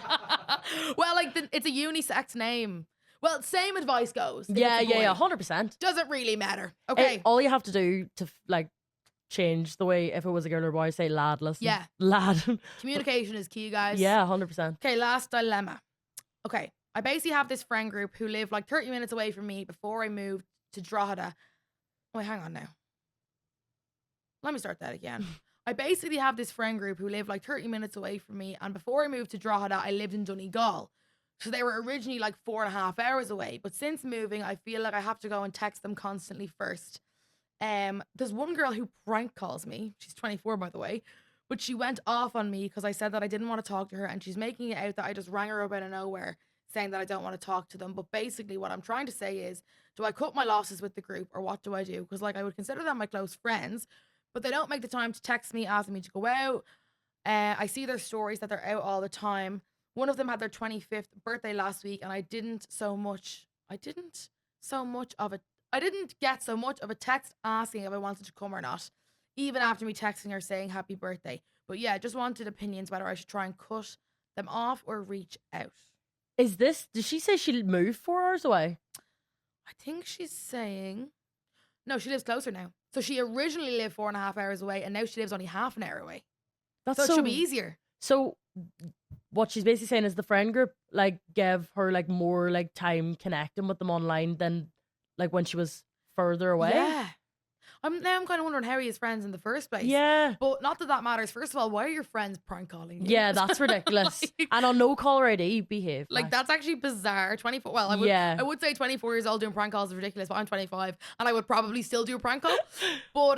Well, like it's a unisex name. Well, same advice goes. if Yeah, it's a boy. 100%. Doesn't really matter. Okay. All you have to do to like change the way, if it was a girl or a boy, say lad, listen. Yeah. Lad. Communication is key, guys. Yeah, 100%. Okay, last dilemma. Okay, I basically have this friend group who live like 30 minutes away from me before I moved to Drogheda. Wait, hang on now. Let me start that again. I basically have this friend group who live like 30 minutes away from me, and before I moved to Drogheda, I lived in Donegal. So they were originally like 4.5 hours away. But since moving, I feel like I have to go and text them constantly first. There's one girl who prank calls me. She's 24, by the way. But she went off on me because I said that I didn't want to talk to her, and she's making it out that I just rang her up out of nowhere saying that I don't want to talk to them. But basically what I'm trying to say is, do I cut my losses with the group, or what do I do? Because like I would consider them my close friends, but they don't make the time to text me asking me to go out. I see their stories that they're out all the time. One of them had their 25th birthday last week, and I didn't get so much of a text asking if I wanted to come or not, even after me texting her saying happy birthday. But yeah, just wanted opinions whether I should try and cut them off or reach out. Did she say she moved 4 hours away? I think she's saying, no, she lives closer now. So she originally lived 4.5 hours away, and now she lives only half an hour away. That's So it should be easier. So what she's basically saying is the friend group like gave her like more like time connecting with them online than like when she was further away. Yeah. I'm kind of wondering how he is friends in the first place. Yeah. But not that matters. First of all, why are your friends prank calling you? Yeah, that's ridiculous. Like- And on no caller ID, behave. Like, that's actually bizarre. 24. Well, I would say 24 years old doing prank calls is ridiculous, but I'm 25 and I would probably still do a prank call. But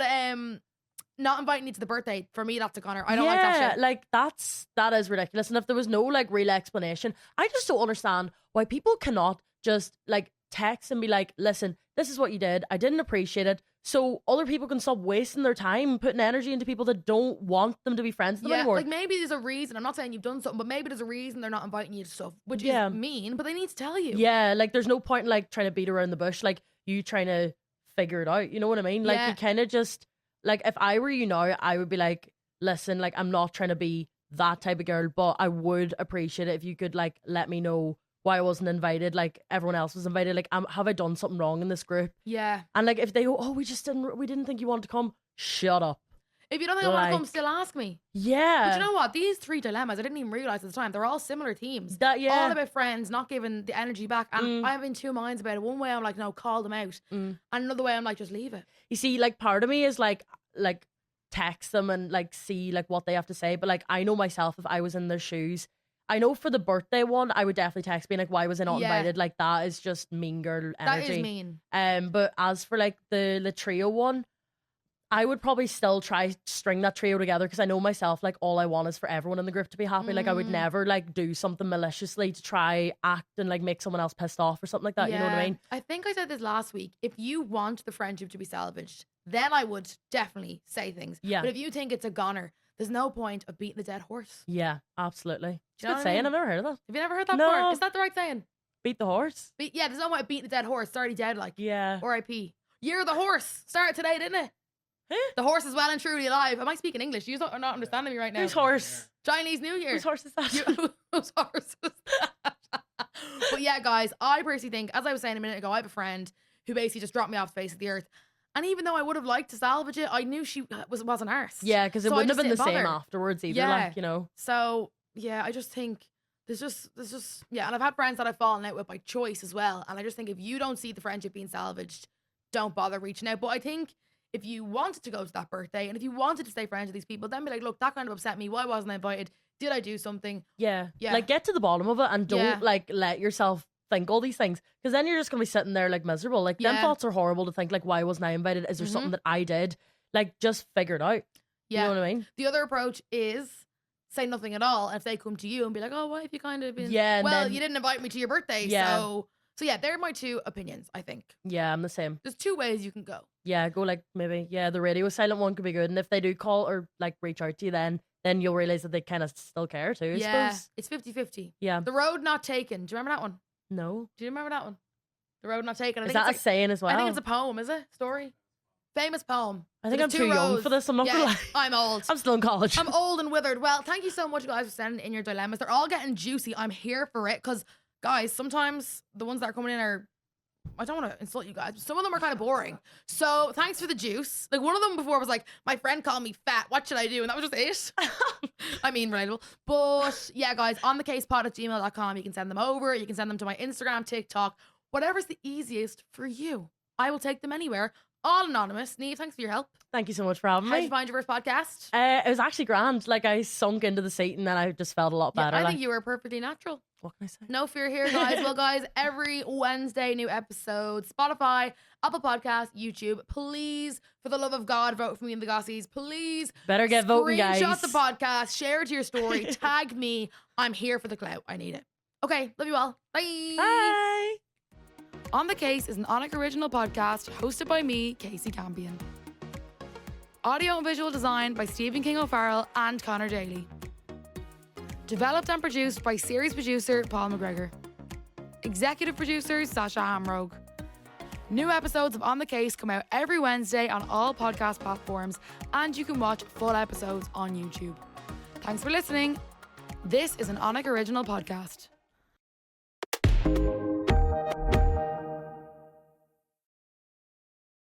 not inviting you to the birthday, for me, that's a goner. I don't like that shit. Like that is ridiculous. And if there was no like real explanation, I just don't understand why people cannot just like text and be like, listen, this is what you did. I didn't appreciate it. So other people can stop wasting their time putting energy into people that don't want them to be friends with them Yeah, anymore. like maybe there's a reason. I'm not saying you've done something, but maybe there's a reason they're not inviting you to stuff, which Yeah. is mean, but they need to tell you. Yeah, like there's no point in like trying to beat around the bush, like you trying to figure it out. You know what I mean? Like Yeah. you kind of just like, if I were you now, I would be like, listen, like I'm not trying to be that type of girl, but I would appreciate it if you could like let me know why I wasn't invited, like everyone else was invited. Like, have I done something wrong in this group? Yeah. And like if they go, oh, we didn't think you wanted to come. shut up. If you don't think I want to Like- come, still ask me. Yeah. But you know what? These 3 dilemmas, I didn't even realize at the time, they're all similar themes. That, yeah. All about friends not giving the energy back. And I'm in 2 minds about it. One way I'm like, no, call them out. And another way I'm like, just leave it. You see, like, part of me is like text them and like see like what they have to say. But like, I know myself, if I was in their shoes, I know for the birthday one, I would definitely text being like, why was I not Yeah. invited? Like, that is just mean girl energy. That is mean. But as for like the trio one, I would probably still try string that trio together because I know myself, like, all I want is for everyone in the group to be happy. Like, I would never like do something maliciously to try act and like make someone else pissed off or something like that. You know what I mean? I think I said this last week. If you want the friendship to be salvaged, then I would definitely say things. Yeah. But if you think it's a goner, there's no point of beating a dead horse. Yeah, absolutely. It's Do a you know good what I saying. mean? I've never heard of that. Have you never heard that No. before? Is that the right saying? Beat the horse. But yeah, there's no point of beating a dead horse. It's already dead, like. Yeah. R.I.P. Year of the horse. Started today, didn't it? Huh? The horse is well and truly alive. Am I speaking English? You are not understanding me right now. Whose horse? Chinese New Year. Whose horse is that? Whose horse is that? But yeah, guys, I personally think, as I was saying a minute ago, I have a friend who basically just dropped me off the face of the earth. And even though I would have liked to salvage it, I knew she wasn't arse. Yeah, because it So I wouldn't have just been the didn't same bother. afterwards either. Yeah. Like, you know. So yeah, I just think there's just yeah, and I've had friends that I've fallen out with by choice as well. And I just think if you don't see the friendship being salvaged, don't bother reaching out. But I think if you wanted to go to that birthday and if you wanted to stay friends with these people, then be like, look, that kind of upset me. Why wasn't I invited? Did I do something? Yeah. Yeah. Like, get to the bottom of it and don't Yeah. like let yourself think all these things because then you're just gonna be sitting there like miserable. Like, them Yeah. thoughts are horrible to think. Like, why wasn't I invited? Is there something that I did? Like, just figure it out. Yeah. You know what I mean? The other approach is say nothing at all. And if they come to you and be like, oh, why have you kind of been? Yeah, and Well, then- you didn't invite me to your birthday. Yeah. So yeah, they're my 2 opinions, I think. Yeah, I'm the same. There's 2 ways you can go. Yeah, go like maybe, yeah, the radio silent one could be good. And if they do call or like reach out to you, then you'll realize that they kind of still care too, I Yeah. suppose. It's 50-50. Yeah. The Road Not Taken. Do you remember that one? No. Do you remember that one? The Road Not Taken. I Is think that a it's like, saying as well? I think it's a poem, is it? Story? Famous poem. I think So I'm there's too 2 young rows. for this. I'm not gonna Yeah, lie. I'm old. I'm still in college. I'm old and withered. Well, thank you so much, guys, for sending in your dilemmas. They're all getting juicy. I'm here for it because, guys, sometimes the ones that are coming in are, I don't want to insult you guys, but some of them are kind of boring. So thanks for the juice. Like, one of them before was like, my friend called me fat. What should I do? And that was just it. I mean, relatable. But yeah, guys, onthekasepod@gmail.com. You can send them over. You can send them to my Instagram, TikTok, whatever's the easiest for you. I will take them anywhere. All anonymous. Niamh, thanks for your help. Thank you so much for having How did me. you find your first podcast? It was actually grand. Like, I sunk into the seat and then I just felt a lot Yeah, better. I like, think you were perfectly natural. what can I say? No fear here, guys. Well, guys, every Wednesday, new episodes. Spotify, Apple Podcasts, YouTube. Please, for the love of God, vote for me in the Gossies. Please. Better get voting, guys. Screenshot the podcast. Share it to your story. Tag me. I'm here for the clout. I need it. Okay. Love you all. Bye. Bye. On the Kase is an Onic original podcast hosted by me, Kasey Campion. Audio and visual design by Stephen King O'Farrell and Connor Daly. Developed and produced by series producer Paul McGregor. Executive producers Sasha Hamrogue. New episodes of On the Kase come out every Wednesday on all podcast platforms, and you can watch full episodes on YouTube. Thanks for listening. This is an Onic original podcast.